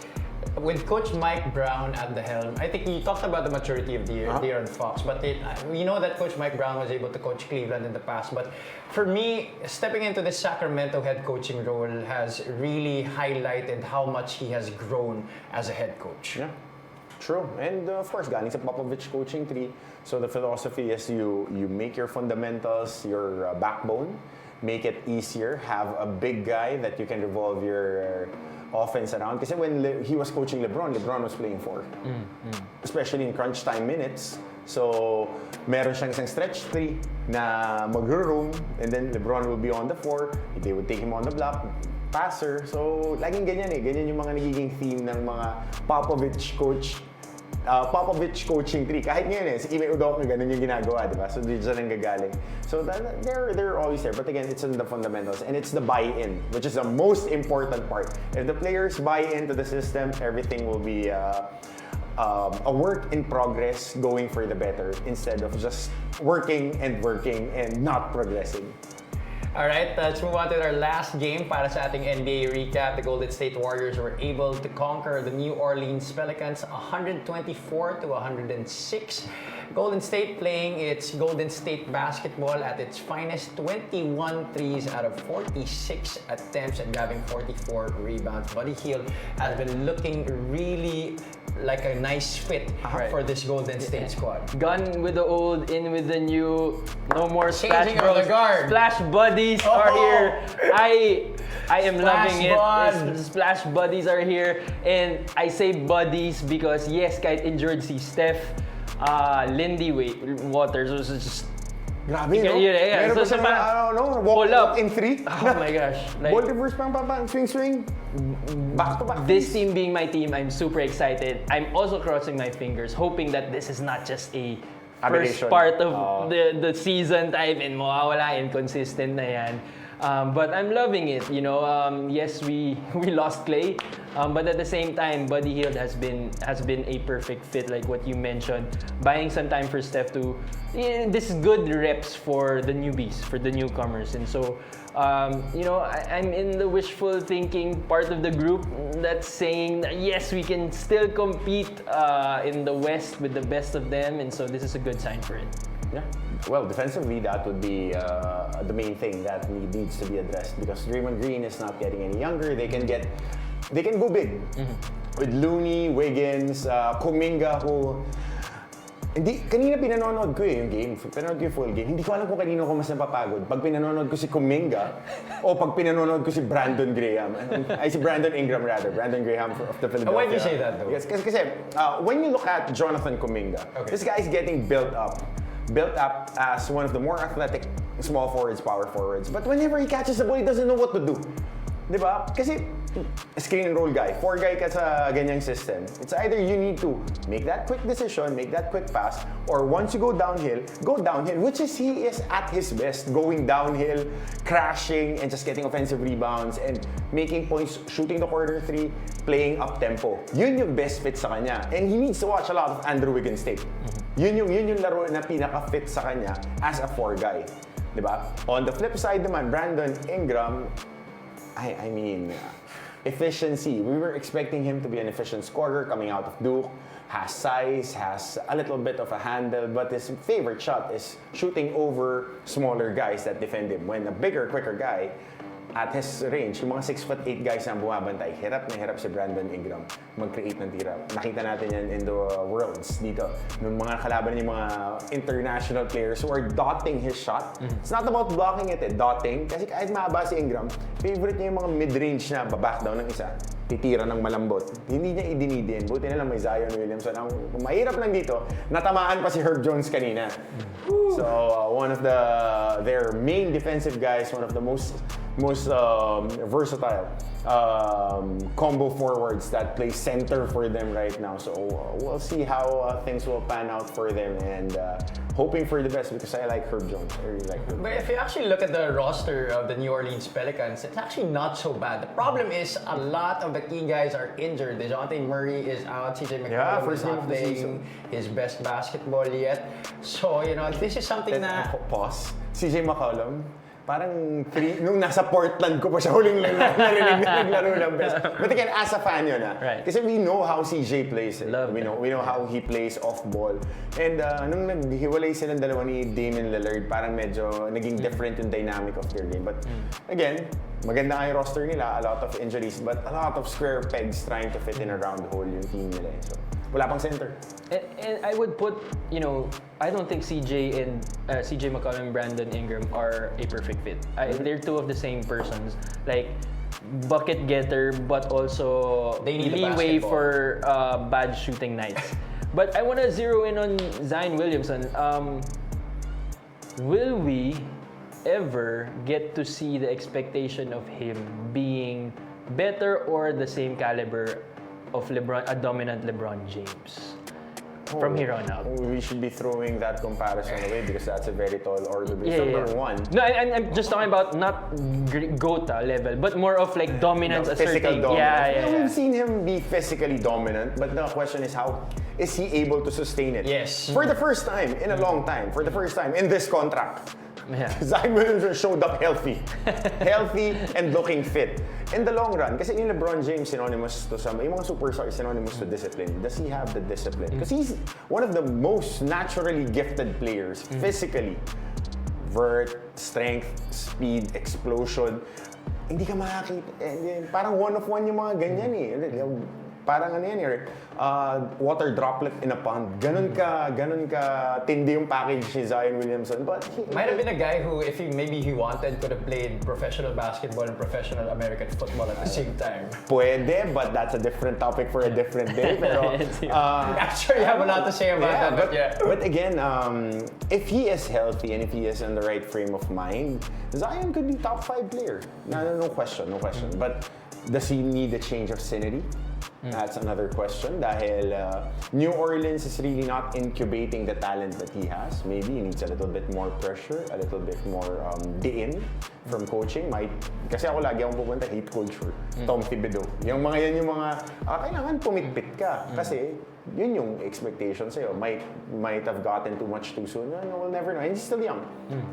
with Coach Mike Brown at the helm. I think you talked about the maturity of De'Aaron Fox, but we know that Coach Mike Brown was able to coach Cleveland in the past. But for me, stepping into the Sacramento head coaching role has really highlighted how much he has grown as a head coach. Yeah, true. And of course, galing sa Popovich coaching tree. So the philosophy is you make your fundamentals your backbone, make it easier, have a big guy that you can revolve your offense around. Kasi when he was coaching LeBron was playing 4. Especially in crunch time minutes. So, meron siyang isang stretch 3 na mag-roam, and then LeBron will be on the 4. They would take him on the block, passer. So, laging ganyan eh. Ganyan yung mga nagiging theme ng mga Popovich coaching tree. Kahit ngayon eh, si Ime Udoka, ganun yung ginagawa, di ba? So, dyan ang gagaling. So, they're always there. But again, it's in the fundamentals. And it's the buy-in, which is the most important part. If the players buy into the system, everything will be a work in progress going for the better instead of just working and not progressing. Alright, let's move on to our last game para sa ating NBA recap. The Golden State Warriors were able to conquer the New Orleans Pelicans 124-106. Golden State playing its Golden State basketball at its finest, 21 threes out of 46 attempts and grabbing 44 rebounds. Buddy Hield has been looking really like a nice fit for this Golden State squad. Gone with the old, in with the new. No more splash Changing of the guard. Splash buddies are here. I am Splash loving it. bud. Splash buddies are here, and I say buddies because yes, kahit injured si Steph, Lindy Waters was just. Grabe, no? Yeah. Meron So, pa siya, pull up in 3. Oh my gosh. Like, Ball reverse pang swing. Back to back. this team being my team, I'm super excited. I'm also crossing my fingers, hoping that this is not just a first Aberration. part of the season type and mawawala, inconsistent na yan. But I'm loving it, you know. Yes, we lost Clay, but at the same time, Buddy Hield has been a perfect fit, like what you mentioned. Buying some time for Steph to, this is good reps for the newbies, for the newcomers, and so you know, I'm in the wishful thinking part of the group that's saying that yes, we can still compete in the West with the best of them, and so this is a good sign for it. Yeah. Well, defensively, that would be the main thing that needs to be addressed because Draymond Green is not getting any younger. They can get they can go big. With Looney, Wiggins, Kuminga, who... Kanina pinanonood ko yung game. Pinanonood ko yung full game. Hindi ko alam kung kanino ko mas napapagod. Pag pinanonood ko si Kuminga o pag pinanonood ko si Brandon Graham. Ay, si Brandon Ingram rather. Brandon Graham of the Philadelphia. Why do you say that though? Yes, kasi when you look at Jonathan Kuminga, this guy is getting built up. Built up as one of the more athletic small forwards, power forwards. But whenever he catches the ball, he doesn't know what to do. Diba? Kasi screen and roll guy, 4 guy ka sa ganyang system. It's either you need to make that quick decision, make that quick pass, or once you go downhill, which is he is at his best, going downhill, crashing, and just getting offensive rebounds, and making points, shooting the corner 3, playing up-tempo. Yun yung best fit sa kanya. And he needs to watch a lot of Andrew Wiggins tape. Yun yung laro na pinaka-fit sa kanya as a 4 guy. Diba? On the flip side naman, Brandon Ingram, I mean, efficiency. We were expecting him to be an efficient scorer coming out of Duke. Has size, has a little bit of a handle, but his favorite shot is shooting over smaller guys that defend him. When a bigger, quicker guy at his range, yung mga 6'8" guys na bumabantay, hirap na hirap si Brandon Ingram mag-create ng tira. Nakita natin yan in the Worlds dito. Nung mga kalaban yung mga international players who are dotting his shot. It's not about blocking it, dotting. Kasi kahit mahaba si Ingram, favorite niya yung mga mid-range na baback down ng isa. Titira ng malambot. Hindi niya idinidin. Buti na lang may Zion Williamson. Ang mahirap lang dito, natamaan pa si Herb Jones kanina. So, one of their main defensive guys, one of the most versatile combo forwards that play center for them right now. So we'll see how things will pan out for them, and hoping for the best because I like Herb Jones. I really like Herb. But if you actually look at the roster of the New Orleans Pelicans, it's actually not so bad. The problem is a lot of the key guys are injured. DeJounte Murray is out. CJ McCollum is not playing his best basketball yet. So, you know, this is something na... Pause. CJ McCollum, parang nung nasa Portland ko pa siya huling narinig na naglaro ng best. But again, as a fan yun Right. Kasi we know how CJ plays. Love we know how he plays off ball. And nung naghiwalay silang dalawa ni Damian Lillard, parang medyo naging different yung dynamic of their game. But again, maganda nga yung roster nila, a lot of injuries, but a lot of square pegs trying to fit in around the hole yung team nila. So, wala pang center. And I would put, you know, I don't think CJ McCollum and Brandon Ingram are a perfect fit. They're two of the same persons. Like, bucket getter, but also They need the leeway basketball. for bad shooting nights. But I want to zero in on Zion Williamson. Will we ever get to see the expectation of him being better or the same caliber of a dominant LeBron James from here on out? We should be throwing that comparison away because that's a very tall order. Yeah, Number one. No, I'm just talking about not GOATA level, but more of like dominance, Physical asserting. dominance. Yeah. We've seen him be physically dominant, but the question is how is he able to sustain it? Yes. For the first time in a long time, for the first time in this contract. Yeah. Zion Williamson showed up healthy. Healthy and looking fit. In the long run, kasi yung LeBron James synonymous to some, yung mga superstars synonymous to discipline. Does he have the discipline? Because he's one of the most naturally gifted players, physically. Vert, strength, speed, explosion. Hindi ka makakita. Parang one of one yung mga ganyan eh. Parang ano yan eh, water droplet in a pond. Ganun ka tindi yung package ni Zion Williamson. But he Might have been a guy who, if maybe he wanted, could have played professional basketball and professional American football at the same time. Pwede, but that's a different topic for a different day. Pero, I'm sure you have a lot to say about that, but yeah. But again, if he is healthy and if he is in the right frame of mind, Zion could be top 5 player. No question. But does he need a change of scenery? That's another question dahil New Orleans is really not incubating the talent that he has. Maybe he needs a little bit more pressure, a little bit more diin from coaching. Kasi ako lagi akong pupunta hate culture. Tom Thibodeau. Yung mga yan yung mga kailangan pumitpit ka kasi yun yung expectation sa'yo. Might have gotten too much too soon. No, we'll never know. And he's still young.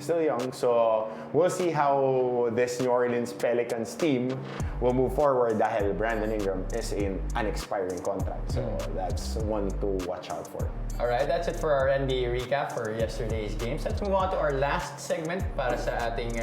Still young. So, we'll see how this New Orleans Pelicans team will move forward dahil Brandon Ingram is in an expiring contract. So, that's one to watch out for. Alright, that's it for our NBA recap for yesterday's games. Let's move on to our last segment para sa ating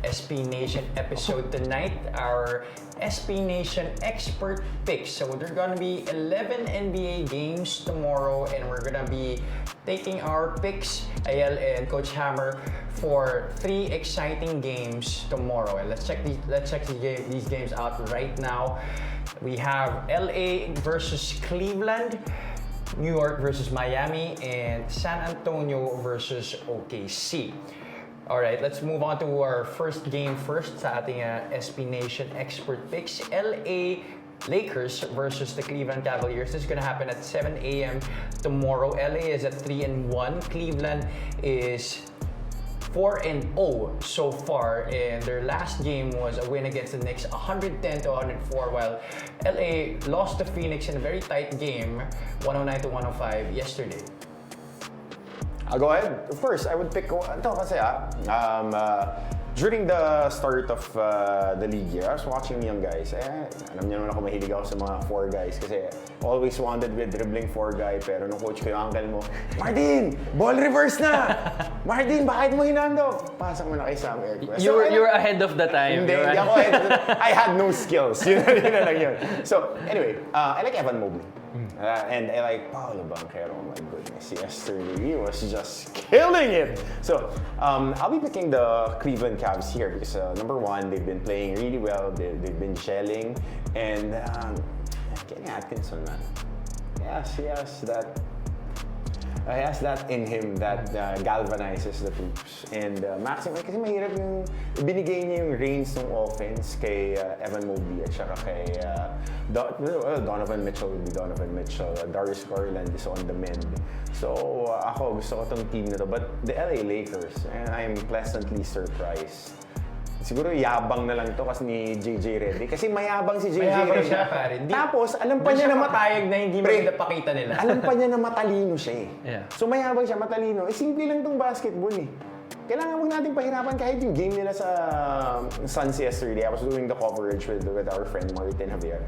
SPNation episode tonight. Our SPNation expert picks. So there are gonna be 11 NBA games tomorrow, and we're gonna be taking our picks, Ayel and Coach Hammer, for 3 exciting games tomorrow. And let's check these games out right now. We have LA versus Cleveland, New York versus Miami, and San Antonio versus OKC. Alright, let's move on to our first game first sa ating SPNation expert picks. LA Lakers versus the Cleveland Cavaliers. This is gonna happen at 7 a.m. tomorrow. LA is at 3-1. Cleveland is 4-0 so far, and their last game was a win against the Knicks, 110-104, while LA lost to Phoenix in a very tight game, 109-105 yesterday. I'll go ahead. First, I would pick ito kasi during the start of the league year, I was watching young guys. Alam niyo naman ako, mahilig ako sa mga 4 guys kasi always wanted with dribbling 4 guy, pero nung coach ko yung uncle mo, Martin, ball reverse na! Martin, bakit mo hinando? Pasok mo na kay Sam Airquest. You were ahead of the time. Hindi ako ahead. I had no skills. Yun na lang yun. So, anyway, I like Evan Mobley. And I like Paolo Banchero. Oh my goodness, yesterday he was just killing it. So I'll be picking the Cleveland Cavs here because number one, they've been playing really well. They've been gelling, and Kenny Atkinson, man, yes, he has that in him that galvanizes the troops. And Maxim, kasi mahirap yung binigay niya yung reins ng offense kay Evan Mobley at saka kay Donovan Mitchell will be Donovan Mitchell. Darius Garland is on the mend. So ako, gusto ko tong team na to. But the LA Lakers, and I'm pleasantly surprised. Siguro yabang na lang to kasi ni JJ Redick. Kasi mayabang si JJ Mayabang Redick. siya, pare. Tapos, alam pa niya na mapayag na hindi mo pinapakita nila. Alam pa niya na matalino siya eh. Yeah. So mayabang siya, matalino. Simple lang tong basketball eh. Kailangan huwag natin pahirapan kahit yung game nila sa Suns yesterday. I was doing the coverage with our friend Martin Javier.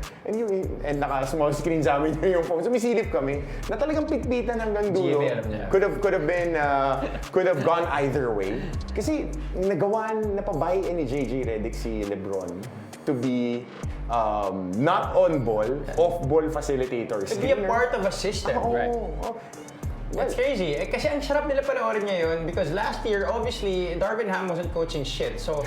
And naka-small screen sa amin yung phone. So sumisilip kami na talagang pitpitan hanggang dulo. Could have gone either way. Kasi napabuy ni JJ Redick si LeBron to be not on ball, off ball facilitators. To be a part of a system. Right. That's crazy. Kasi ang sarap nila panoorin ngayon because last year, obviously, Darvin Ham wasn't coaching shit. So,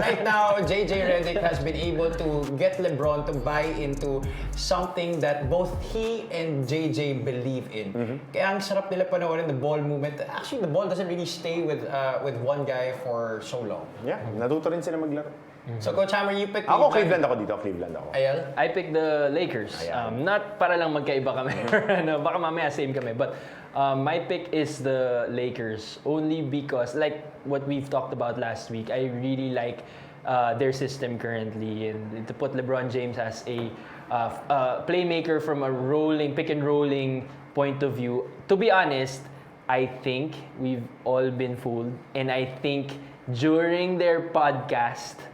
right now, JJ Redick has been able to get LeBron to buy into something that both he and JJ believe in. Kaya ang sarap nila panoorin the ball movement. Actually, the ball doesn't really stay with one guy for so long. Yeah, natuto rin sila maglaro. So, Coach Hammer, you pick Ako, Cleveland ako dito. Cleveland ako. Ayel? I picked the Lakers. Not para lang magkaiba kami. Baka mamaya same kami. But my pick is the Lakers only because, like what we've talked about last week, I really like their system currently. And to put LeBron James as a playmaker from a pick and rolling point of view, to be honest, I think we've all been fooled. And I think during their podcast,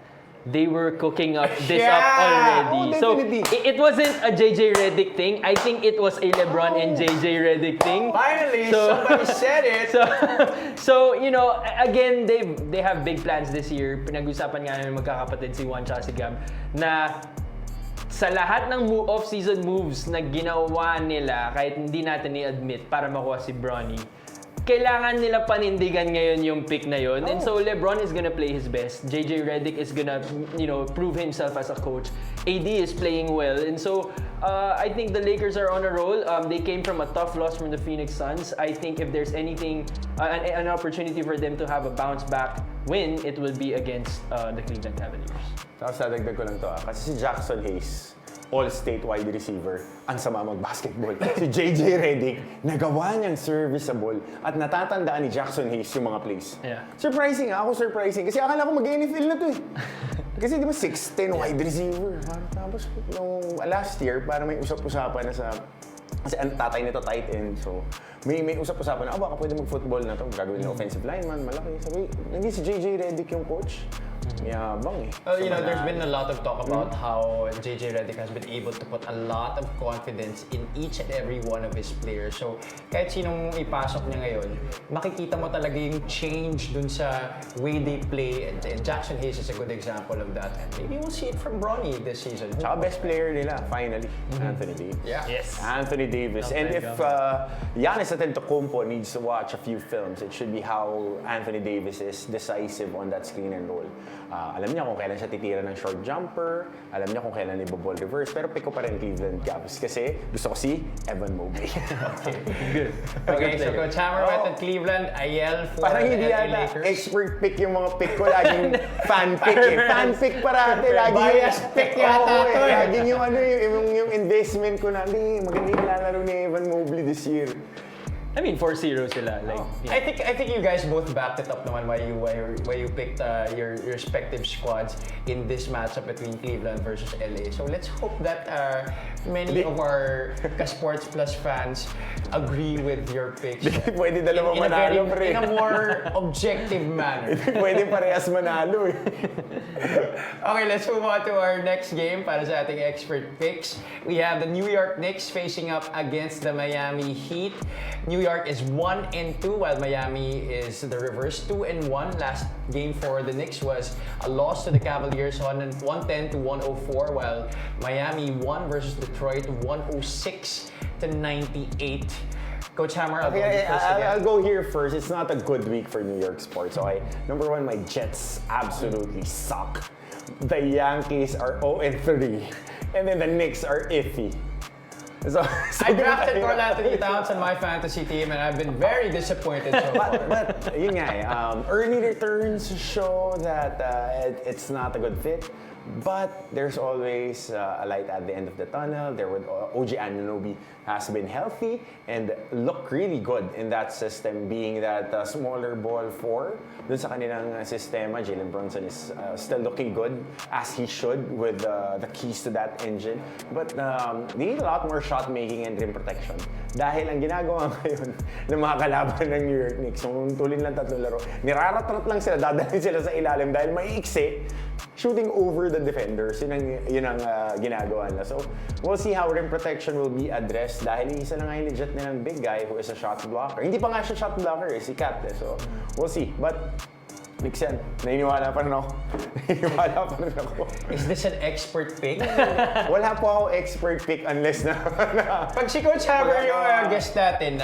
they were cooking up this up already. Oh, so it wasn't a JJ Redick thing. I think it was a LeBron and JJ Redick thing. Finally, somebody said it. So you know, again, they have big plans this year. Pinag-usapan nga namin magkakapatid si Juan tsaka si Gab na sa lahat ng off-season moves na ginawa nila, kahit hindi natin i-admit para makuha si Bronny, kailangan nila panindigan ngayon yung pick na yun. And so LeBron is gonna play his best. JJ Redick is gonna, prove himself as a coach. AD is playing well. And so I think the Lakers are on a roll. They came from a tough loss from the Phoenix Suns. I think if there's anything, an opportunity for them to have a bounce back win, it will be against the Cleveland Cavaliers. Tapos dadagdag ko lang to kasi si Jackson Hayes, all-state wide receiver, ang sama mag-basketball. Si JJ Redick, nagawa niyang serviceable at natatandaan ni Jackson Hayes yung mga plays. Yeah. Surprising, ako surprising. Kasi akala ko mag-NFL na to eh. Kasi di ba 6'10 wide receiver. Tapos nung last year, parang may usap-usapan na sa... Kasi ang tatay nito tight end, so may usap-usapan na, baka pwede mag-football na to. Gagawin na offensive lineman, malaki. Sabi, hindi si JJ Redick yung coach. Yabang eh. Well, you know, So, there's been a lot of talk about how JJ Redick has been able to put a lot of confidence in each and every one of his players. So, kahit sinong ipasok niya ngayon, makikita mo talaga yung change dun sa way they play. And Jackson Hayes is a good example of that. And maybe we'll see it from Bronny this season. Tsaka best player nila, finally, Anthony Davis. Yeah. Yes. Anthony Davis. And if Giannis Antetokounmpo needs to watch a few films, it should be how Anthony Davis is decisive on that screen and roll. Alam niya kung kailan siya titira ng short jumper, alam niya kung kailan i-ball reverse, pero pick ko pa rin Cleveland Cavs kasi gusto ko si Evan Mobley. Okay. Good. Okay, so Coach Hammer went to Cleveland, Ayel for Parang the hindi LA yata Lakers. expert pick yung mga pick ko, laging fan pick eh. Fan pick parati, lagi Bias pick yata to eh. Laging yung yung investment ko na, maganda yung lalaro ni Evan Mobley this year. I mean, 4-0 sila. Like, yeah. I think you guys both backed it up naman why you picked your respective squads in this matchup between Cleveland versus LA. So let's hope that many of our Sports Plus fans agree with your picks Pwede dalawa manalo, pre. in a more objective manner. Pwede parehas manalo eh. Okay, let's move on to our next game para sa ating expert picks. We have the New York Knicks facing up against the Miami Heat. New York is 1-2 while Miami is the reverse, 2-1. Last game for the Knicks was a loss to the Cavaliers, 110-104, while Miami won versus Detroit 106-98. Coach Hammer, I'll go Okay, first again. I'll go here first. It's not a good week for New York sports. Okay, number one, my Jets absolutely suck. The Yankees are 0-3, and then the Knicks are iffy. So I drafted Carl Anthony Towns on my fantasy team and I've been very disappointed so far. but yun nga eh, early returns show that it's not a good fit. But there's always a light at the end of the tunnel. There with OG Anunoby has been healthy and looked really good in that system, being that smaller ball 4. Dun sa kanilang sistema, Jalen Brunson is still looking good as he should with the keys to that engine. But they need a lot more shot making and rim protection. Dahil ang ginagawa ngayon ng mga kalaban ng New York Knicks, kung tulin lang tatlong laro, niraratrat lang sila, dadalhin sila sa ilalim dahil maiiksi, shooting over the defenders, yun ang ginagawa nila. So, we'll see how rim protection will be addressed dahil isa na nga yung legit nilang big guy who is a shot blocker. Hindi pa nga siya shot blocker si Kat eh. So, we'll see. But, Knicks yan. Naniniwala pa rin ako. Is this an expert pick? Wala po ako expert pick unless na Pag si Coach Hammer yung guest natin,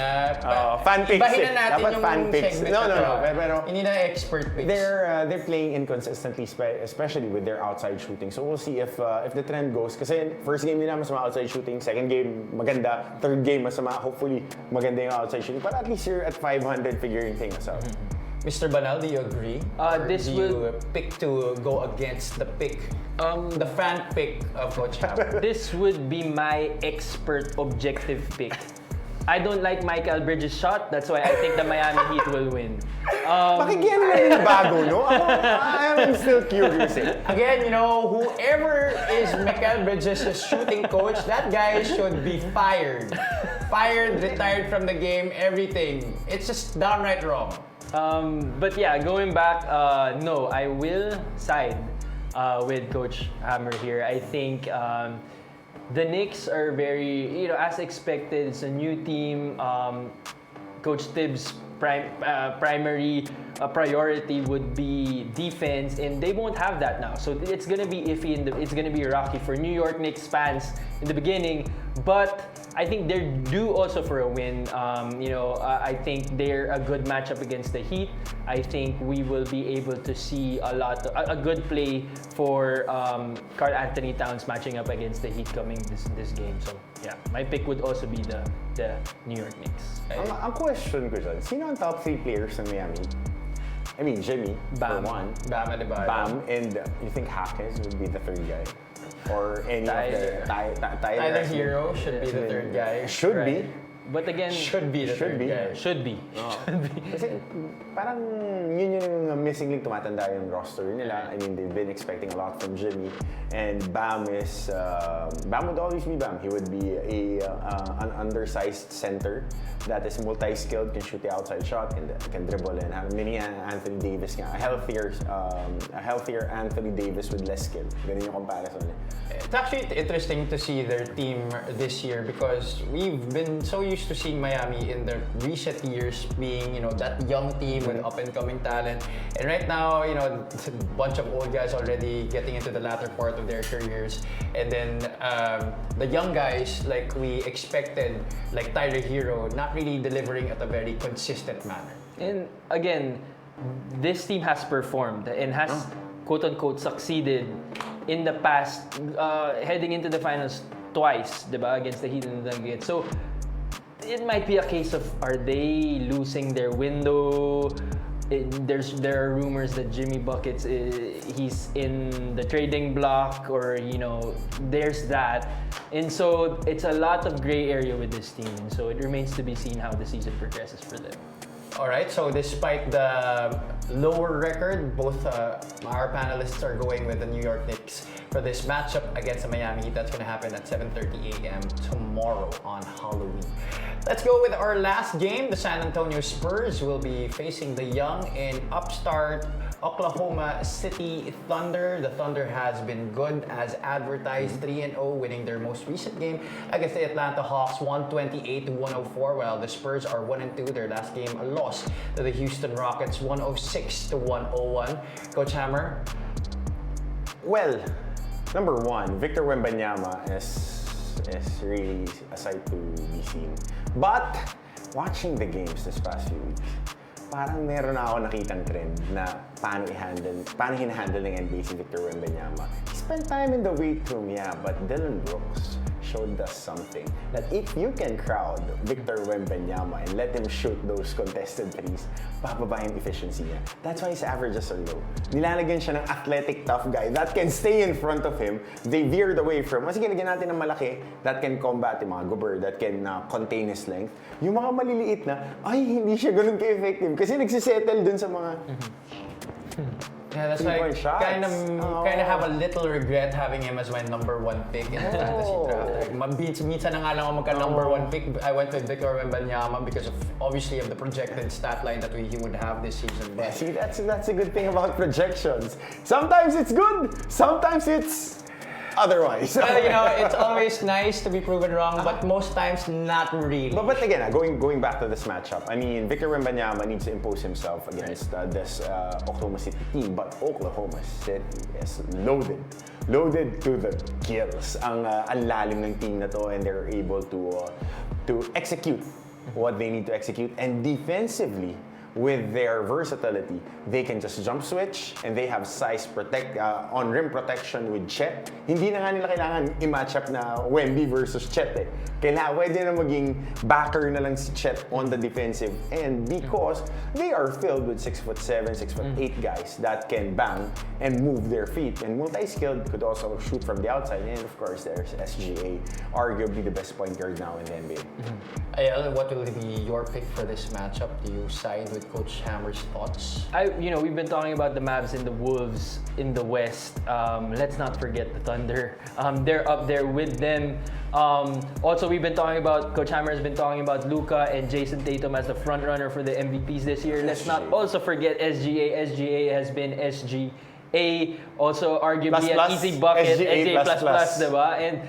fan picks ibahin na natin dapat yung fan picks. segment No, na to, pero hindi na expert picks. they're playing inconsistently, especially with their outside shooting. So we'll see if the trend goes. Kasi first game nila masama outside shooting, second game maganda, third game masama. Hopefully maganda yung outside shooting. But at least you're at 500 figuring things out. Mr. Banal, do you agree? Or this do you pick to go against the pick, the fan pick of Coach Hammer? This would be my expert objective pick. I don't like Michael Bridges' shot. That's why I think the Miami Heat will win. Bakit yan lang yung bago, no? I'm still curious eh. Again, you know, whoever is Michael Bridges' shooting coach, that guy should be fired. Fired, retired from the game, everything. It's just downright wrong. But yeah, going back, no, I will side with Coach Hammer here. I think the Knicks are very, as expected, it's a new team. Coach Tibbs' primary priority would be defense, and they won't have that now. So it's gonna be iffy, it's gonna be rocky for New York Knicks fans in the beginning. But I think they're due also for a win. I think they're a good matchup against the Heat. I think we will be able to see a good play for Karl Anthony Towns matching up against the Heat coming this game. So yeah, my pick would also be the New York Knicks. Ang question ko dyan, sino ang top 3 players ng Miami? I mean, Jimmy, Bam. for one. Bam Adebayo. Bam, and you think Hawkins would be the third guy? Or any Tyler. of the... Tyler Hero should be the third guy. Should be. But again, Should be the Should third be. guy. should be. Kasi parang yun yung missing link tumatanda yung roster nila. I mean, they've been expecting a lot from Jimmy. And Bam would always be Bam. He would be an undersized center that is multi-skilled, can shoot the outside shot, can dribble and have mini Anthony Davis nga. A healthier Anthony Davis with less skill. Ganun yung comparison. It's actually interesting to see their team this year because we've been so used to seeing Miami in the recent years being, that young team with up-and-coming talent. And right now, it's a bunch of old guys already getting into the latter part of their careers. And then the young guys, like we expected, like Tyler Hero, not really delivering at a very consistent manner. And again, this team has performed and has quote-unquote succeeded in the past, heading into the finals twice, diba, against the Heat and the Nuggets. So it might be a case of, are they losing their window? There are rumors that Jimmy Buckets he's in the trading block, or there's that, and so it's a lot of gray area with this team. And so it remains to be seen how the season progresses for them. Alright, so despite the lower record, both our panelists are going with the New York Knicks for this matchup against the Miami Heat. That's going to happen at 7:30 a.m. tomorrow on Halloween. Let's go with our last game. The San Antonio Spurs will be facing the young and upstart Oklahoma City Thunder. The Thunder has been good as advertised, 3-0, winning their most recent game against the Atlanta Hawks, 128-104, while the Spurs are 1-2. Their last game, a loss to the Houston Rockets, 106-101. Coach Hammer? Well, number one, Victor Wembanyama is really a sight to be seen. But watching the games this past few weeks, parang meron na ako nakitang trend na paano hinahandle ng NBA si Victor Wembanyama. He spent time in the weight room, yeah, but Dillon Brooks showed us something that if you can crowd Victor Wembanyama and let him shoot those contested threes, bababa yung efficiency niya. That's why his averages are low. Nilalagyan siya ng athletic, tough guy that can stay in front of him. They veered away from, mas ginagyan natin ng malaki that can combat yung mga Gobert, that can contain his length. Yung mga maliliit na, ay, hindi siya ganun ka-effective kasi nagsisettle dun sa mga Yeah, that's why I kind of have a little regret having him as my number one pick in the fantasy draft. Minsan na nga lang ako magka-number one pick. I went with Victor Wembanyama because of the projected stat line that he would have this season. Yeah, see, that's a good thing about projections. Sometimes it's good, sometimes it's otherwise. It's always nice to be proven wrong, but most times not really. But again, going back to this matchup, I mean, Victor Wembanyama needs to impose himself against this Oklahoma City team, but Oklahoma City is loaded to the gills. Ang lalim ng team na to, and they're able to execute what they need to execute, and defensively, with their versatility, they can just jump switch and they have size on rim protection with Chet. Hindi na nga nila kailangan i-match up na Wemby versus Chet eh. Pwede na maging backer na lang si Chet on the defensive end because they are filled with 6'7", 6'8" guys that can bang and move their feet. And multi-skilled could also shoot from the outside. And of course, there's SGA, arguably the best point guard now in the NBA. Ayel, what will be your pick for this matchup? Do you side with Coach Hammer's thoughts? We've been talking about the Mavs and the Wolves in the West. Let's not forget the Thunder. They're up there with them. Also, we've been talking about, Coach Hammer has been talking about Luka and Jason Tatum as the front runner for the MVPs this year. Let's not also forget SGA. SGA has been SGA, also arguably an easy bucket. SGA plus, diba? And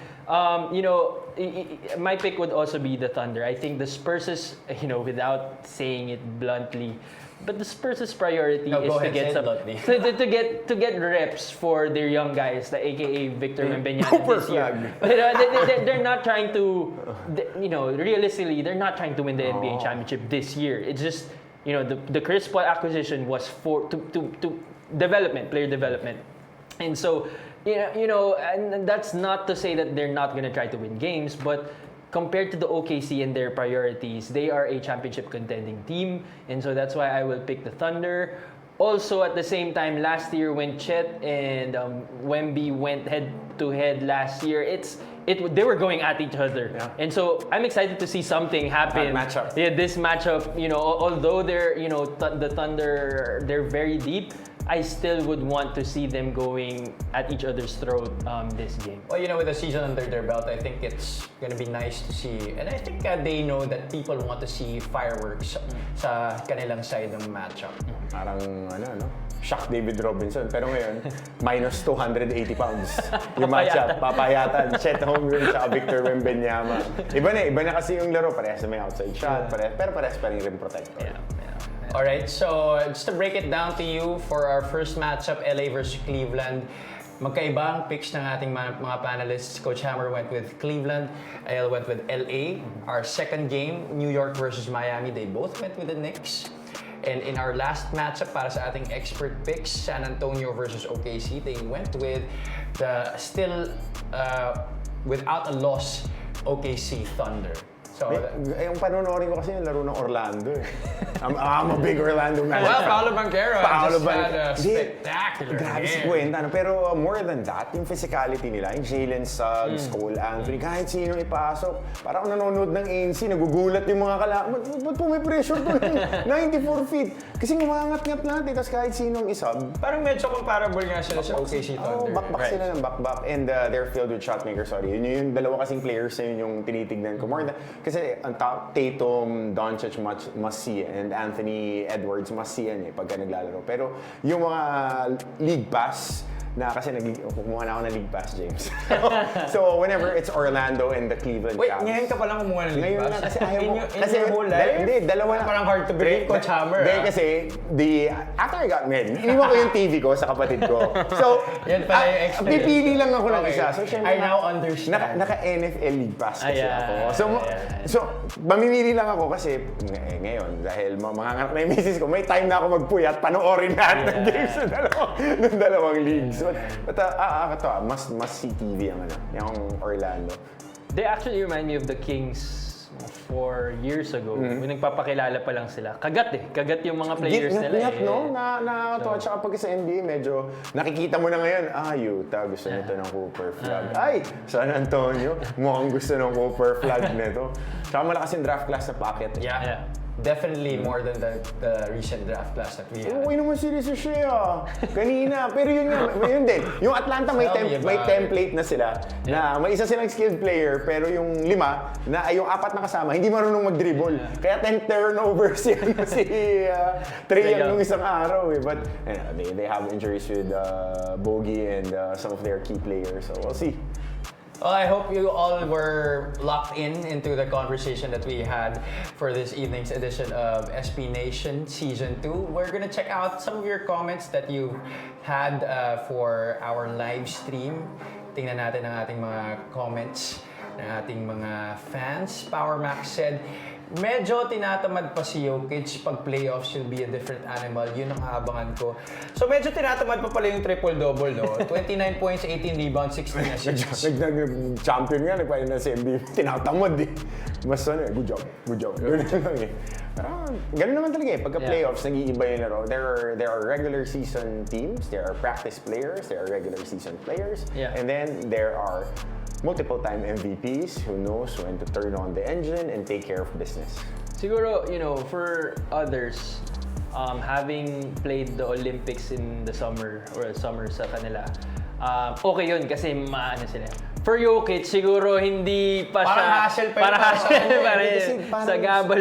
my pick would also be the Thunder. I think the Spurs is, without saying it bluntly, but the Spurs' priority is to get to get reps for their young guys, the AKA Victor Wembanyama this year. They're not trying to, realistically, they're not trying to win the NBA championship this year. It's just, the Chris Paul acquisition was for to player development, and so. And that's not to say that they're not going to try to win games, but compared to the OKC and their priorities, they are a championship contending team, and so that's why I will pick the Thunder. also at the same time, last year when Chet and Wemby went head-to-head last year, they were going at each other. Yeah. And so I'm excited to see something happen. That matchup. Yeah, this matchup, although they're, the Thunder, they're very deep, I still would want to see them going at each other's throat this game. Well, with the season under their belt, I think it's gonna be nice to see. And I think they know that people want to see fireworks sa kanilang side ng matchup. Parang, shock David Robinson. Pero ngayon, minus 280 pounds. Yung matchup, papayatan. Chet Holmgren sa Victor Wembanyama. Iba na kasi yung laro. Parehas na may outside shot. Pero parehas pa rin rim protector. Yeah. Alright, so just to break it down to you for our first matchup, LA versus Cleveland. Magkaiba ang picks ng ating mga panelists. Coach Hammer went with Cleveland, Ayel went with LA. Our second game, New York versus Miami, they both went with the Knicks. And in our last matchup para sa ating expert picks, San Antonio versus OKC, they went with the still without a loss OKC Thunder. So, yung panonorin ko kasi yung laro ng Orlando eh. I'm a big Orlando man. Well, Paolo Banchero just had a spectacular Grabe si game. Kwenta. Pero more than that, yung physicality nila, yung Jalen Suggs, Cole Anthony, kahit sino ipasok, parang nanonood ng ANC, nagugulat yung mga ba't po may pressure doon? 94 feet. Kasi ngumangat-ngat natin, tapos kahit sinong isab. Parang medyo comparable nga sila sa OKC Thunder. Back sila ng back. And they're filled with shot makers, sorry. Yun yung dalawa kasing players na yun yung tinitignan ko. More than, kasi ang top, Tatum, Doncic must see, and Anthony Edwards must see yan pagka naglalaro. Pero yung mga league pass, kasi kumuha na ako ng league pass, James. So whenever it's Orlando and the Cleveland Wait, Cavs. ngayon ka palang kumuha ng league Ngayon pass? lang kasi ayaw mo. In your whole life? Hindi, dalawa na. Parang hard to believe, Coach Hammer. Hindi, kasi after I got married, iniwan ko yung TV ko sa kapatid ko. So, yan pala yung experience. pipili lang ako ng isa. So, I now understand. Naka-NFL league pass kasi Ayan. ako. So, mamimili lang ako kasi ngayon, dahil manganganak na yung misis ko, may time na ako magpuyat, panoorin lahat ng games ng dalawang leagues. But must see TV yung Orlando. They actually remind me of the Kings 4 years ago. When nagpapakilala pa lang sila. Kagat yung mga players nila eh. No? Nakakatawa. Tsaka pag sa NBA, medyo nakikita mo na ngayon, Utah, gusto nito ng Cooper flag. Ay, San Antonio, mukhang gusto ng Cooper flag nito. Tsaka malakas yung draft class na packet. Yeah. Definitely more than the recent draft class that we had. Okay naman si Shea kanina. Pero yun din. Yung Atlanta may template na sila. Na may isa silang skilled player, pero yung yung apat na kasama, hindi marunong mag-dribble. Kaya 10 turnovers yan si Trae Young nung isang araw. But they have injuries with Bogey and some of their key players. So we'll see. Well, I hope you all were locked into the conversation that we had for this evening's edition of SPNation Season 2. We're gonna check out some of your comments that you had for our live stream. Tingnan natin ang ating mga comments ng ating mga fans. Power Max said, medyo tinatamad pa si Jokic pag playoffs will be a different animal. Yun ang aabangan ko. So medyo tinatamad pa pala yung triple-double, no? 29 points, 18 rebounds, 16 assists. Nag-champion nga, nagpahin na si NBA. Tinatamad eh. Mas good job. Ganun lang eh. Ganun naman talaga eh. Pagka playoffs, nag-iiba yung laro. There are regular season teams, there are practice players, there are regular season players, and then there are multiple-time MVPs who knows when to turn on the engine and take care of business. Siguro, for others, having played the Olympics in the summer sa kanila, okay yun kasi maano sila. For Jokic, siguro hindi pa parang siya... hassle pa parang hassle sa gabal.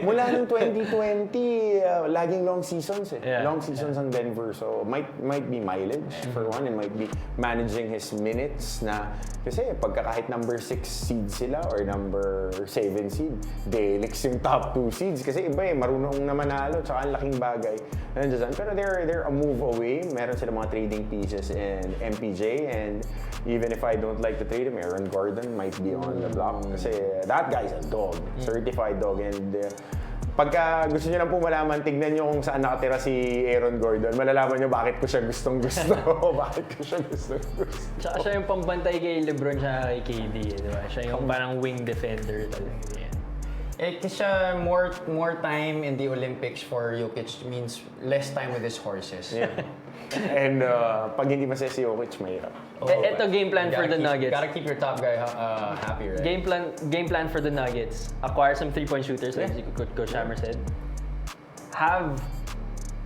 Mula ng 2020, laging long seasons eh. Long seasons ang Denver. So, might be mileage for one, and might be managing his minutes na kasi pagka kahit number 6 seed sila or number 7 seed, delix yung top 2 seeds. Kasi iba marunong na manalo, tsaka ang laking bagay. Pero they're a move away. Meron sila mga trading pieces and MPJ, and even if I don't like to trade him, Aaron Gordon might be on the block. Kasi that guy's a dog. Certified dog. And pagka gusto nyo lang po malaman, tignan nyo kung saan nakatira si Aaron Gordon. Malalaman nyo bakit ko siya gustong-gusto. Bakit ko siya gustong-gusto. Tsaka siya yung pambantay kay LeBron siya kay KD. Diba? Siya yung parang wing defender talaga. Kasi more time in the Olympics for Jokic means less time with his horses. Yeah. And pag hindi masaya si Jokic, mahirap. Ito game plan for the Nuggets. Gotta keep your top guy happy, right? Game plan for the Nuggets. Acquire some 3-point shooters, like Coach Hammer said. Have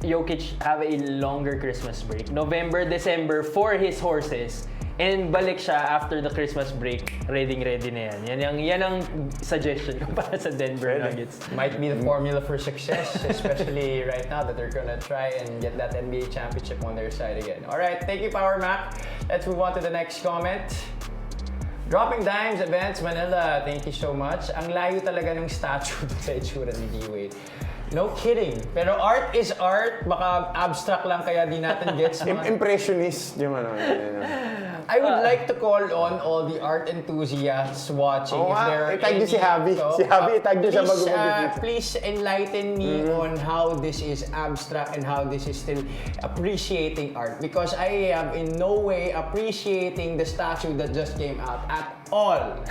Jokic have a longer Christmas break. November, December for his horses. And balik siya after the Christmas break. Ready na yan. Yan ang suggestion ko para sa Denver Nuggets. Might be the formula for success, especially right now that they're gonna try and get that NBA championship on their side again. Alright, thank you, Power Mac. Let's move on to the next comment. Dropping Dimes Events Manila, thank you so much. Ang layo talaga ng statue sa itsura ni D-Wade. No kidding. Pero art is art. Baka abstract lang kaya di natin gets. Impressionist. Yung ano. I would like to call on all the art enthusiasts watching. If there are itag niyo si Javi. So, Si Javi, itag niyo siya mag-umabit. please enlighten me on how this is abstract and how this is still appreciating art. Because I am in no way appreciating the statue that just came out at all.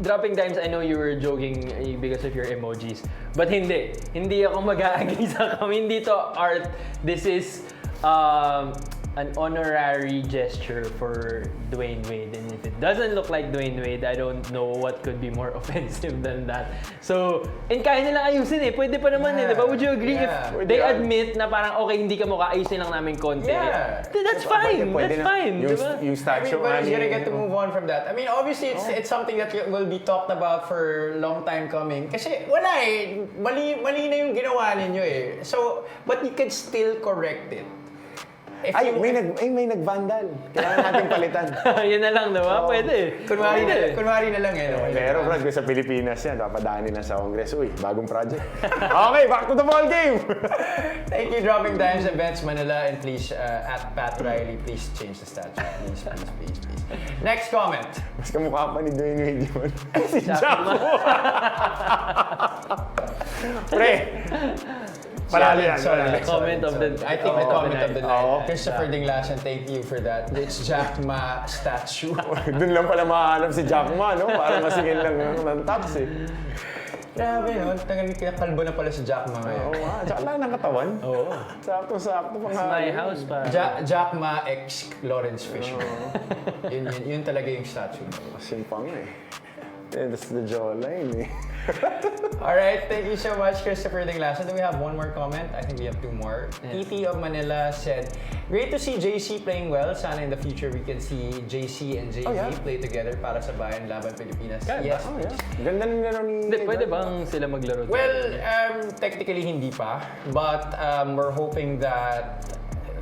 Dropping Dimes, I know you were joking because of your emojis. But hindi. Hindi ako mag-a-agree sa kami. Hindi to art. This is an honorary gesture for Dwayne Wade. And if it doesn't look like Dwayne Wade, I don't know what could be more offensive than that. So, and kaya nila ayusin eh. Pwede pa naman eh. Diba? Would you agree if they admit na parang okay, hindi ka mukha, ayusin lang namin konti? Yeah. That's fine. That's fine. Diba? Yung statue Everybody's gonna get to move on from that. I mean, obviously, it's something that will be talked about for a long time coming. Kasi wala eh. Mali na yung ginawa ninyo eh. So, but you can still correct it. May nag-vandal. Kailangan natin palitan. Yan na lang, diba? Pwede. Kunwari na lang eh. No? Pero Brad, sa Pilipinas yan, papadaanin na sa Congress. Uy, bagong project. Okay, back to the ball game! Thank you, Dropping Dimes Events Manila. And please, at Pat Riley, please change the statue. Please. Next comment. Mas kamukha pa ni Dwayne Wade yun. Si Jacko! Pre! Palalo yan. Comment of the I think the comment of the night. Oo. Christopher Dinglasan, thank you for that. It's Jack Ma statue. Doon lang pala makahanap si Jack Ma, no? Para masingin lang ng tops eh. Grabe, no? Kalbo na pala si Jack Ma ngayon. Oo nga, tsaka lang ng katawan. Oo. Sakto pang It's my house pa. Jack Ma x Lawrence Fishman. Yun talaga yung statue. Simpang eh. That's the jawline eh. Alright, thank you so much, Christopher Dinglasan. Do we have one more comment? I think we have two more. TT of Manila said, great to see JC playing well. Sana in the future we can see JC and JV play together para sa Bayan Laban Pilipinas. Yes. Oh, yeah. Ganda ng laro ni... Pwede bang sila maglaro? Well, technically hindi pa. But we're hoping that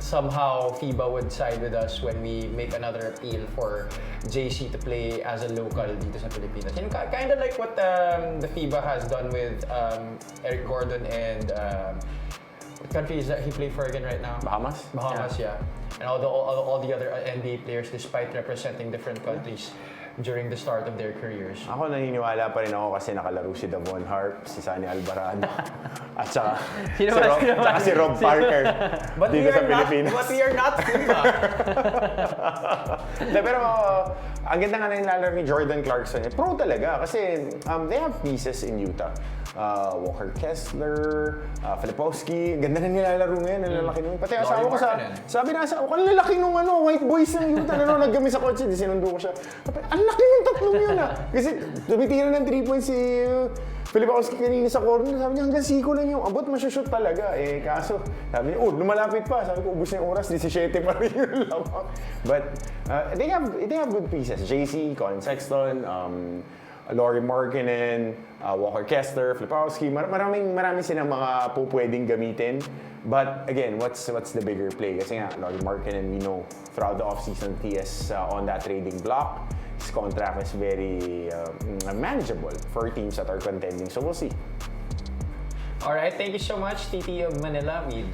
somehow FIBA would side with us when we make another appeal for JC to play as a local dito sa Pilipinas. You know, kind of like what the FIBA has done with Eric Gordon and what country is that he played for again right now? Bahamas? Bahamas, yeah. And all the other NBA players, despite representing different countries during the start of their careers. Ako naniniwala pa rin ako kasi nakalaro si Davon Harp, si Sunny Alvarado, at saka si Rob Parker dito sa Pilipinas. But we are not FIBA. Pero ang ganda nga na nilalaro ni Jordan Clarkson. Pro talaga kasi they have pieces in Utah. Walker Kessler, Filipowski, ganda na nilalaro ngayon, ang lalaki nung. Pati asawa ko sabi na asawa ko, ang lalaki nung white boys ng Utah, naggamit sa kotse, di sinundo ko siya. Ang laki nung tatlong yun ah. Kasi tumitira ng 3 points si Filipowski kanina sa corner, sabi niya hanggang siko lang yung abot, masyashoot talaga. Eh kaso, sabi niya, lumalapit pa. Sabi ko, ubus na yung oras, 17 pa rin yung lamang. But they have good pieces. JC, Colin Sexton, Laurie Markkinen, Walker Kessler, Filipowski, marami silang mga pwedeng gamitin. But again, what's the bigger play? Kasi nga, Laurie Markkinen, we know throughout the offseason, he is on that trading block. His contract is very manageable for teams that are contending. So we'll see. Alright, thank you so much, TT of Manila. We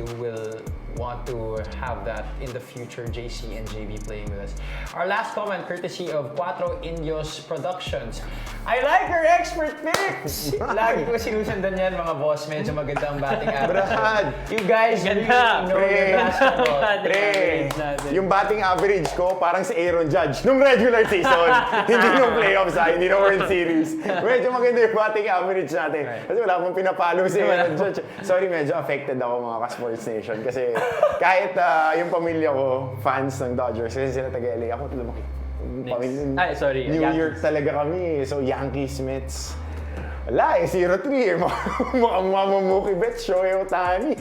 want to have that in the future, JC and JB playing with us. Our last comment, courtesy of Cuatro Indios Productions. I like your expert picks! Lagi ko sinusundan yan, mga boss. Medyo maganda ang batting average. Brad! You guys really know your basketball. Pre, yung batting average ko parang si Aaron Judge nung regular season. Hindi nung playoffs, hindi nung World Series. Medyo maganda yung batting average natin. Kasi wala akong pinapalo si Aaron Judge. Sorry, medyo affected ako mga ka-Sports Nation. Kasi kahit yung pamilya ko, fans ng Dodgers, kasi sila taga-LA, ako lumaki. New York talaga kami. So, Yankees, Mets. Wala 0-3 Mukhang mamamuki bet, Shohei Ohtani.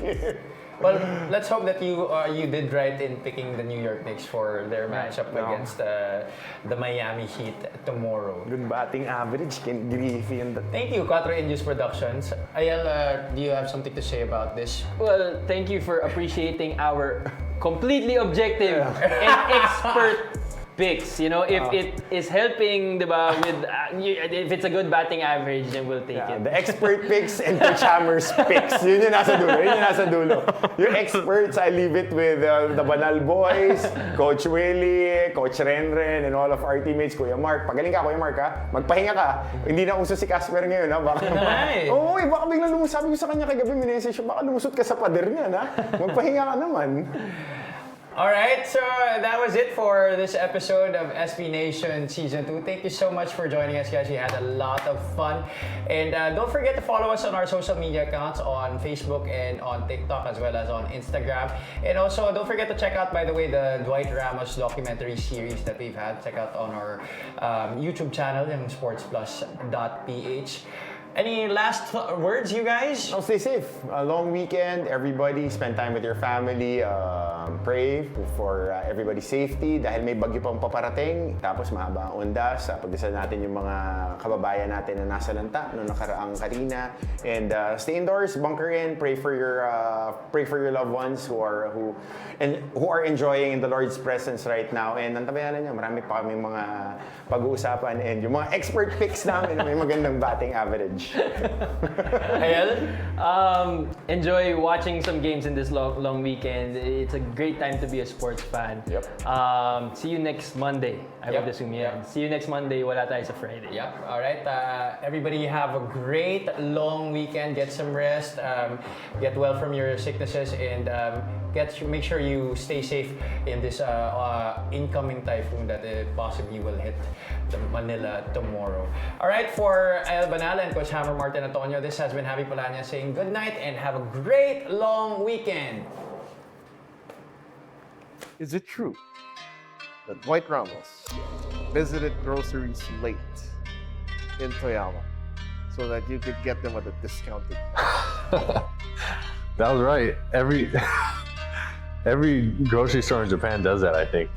Well, let's hope that you did right in picking the New York Knicks for their matchup against the Miami Heat tomorrow. Good batting average, Ken Griffey. Thank you, Cuatro Indios Productions. Ayel, do you have something to say about this? Well, thank you for appreciating our completely objective and expert picks. You know, if it is helping, diba, with if it's a good batting average, then we'll take it. The expert picks and Coach Hammer's picks. Yun yung nasa dulo. Yung experts, I leave it with the Banal Boys, Coach Willie, Coach Renren, and all of our teammates. Kuya Mark, pagaling ka, Kuya Mark, ha? Magpahinga ka. Hindi na uso si Casper ngayon, ha? Baka baka biglang lumusot. Sabi ko sa kanya kagabi, minessage siya, baka lumusot ka sa pader niya, ha? Magpahinga ka naman. Alright, so that was it for this episode of SPNation Season 2. Thank you so much for joining us, guys. We had a lot of fun. And don't forget to follow us on our social media accounts on Facebook and on TikTok, as well as on Instagram. And also, don't forget to check out, by the way, the Dwight Ramos documentary series that we've had. Check out on our YouTube channel, sportsplus.ph. Any last words, you guys? Oh, stay safe. A long weekend, everybody. Spend time with your family. Pray for everybody's safety dahil may bagyo pang paparating. Tapos mahaba ang undas. Pagdasal natin yung mga kababayan natin na nasa lanta noong nakaraang kanina. And stay indoors, bunker in. Pray for your loved ones who are enjoying in the Lord's presence right now. And nantabayanan niyo, marami pa kaming mga pag-uusapan and yung mga expert picks namin na may magandang batting average. Ayel, enjoy watching some games in this long weekend. It's a great time to be a sports fan. Yep. See you next Monday. I would assume, yeah. See you next Monday. Wala tayo sa Friday. Yep. All right. Everybody have a great long weekend. Get some rest. Get well from your sicknesses, and make sure you stay safe in this incoming typhoon that possibly will hit Manila tomorrow. All right. For El Banal and Coach Hammer Martin Antonio, this has been Javi Polania saying good night and have a great long weekend. Is it true that Dwight Ramos visited groceries late in Toyama so that you could get them at a discounted price? That was right. Every grocery store in Japan does that, I think.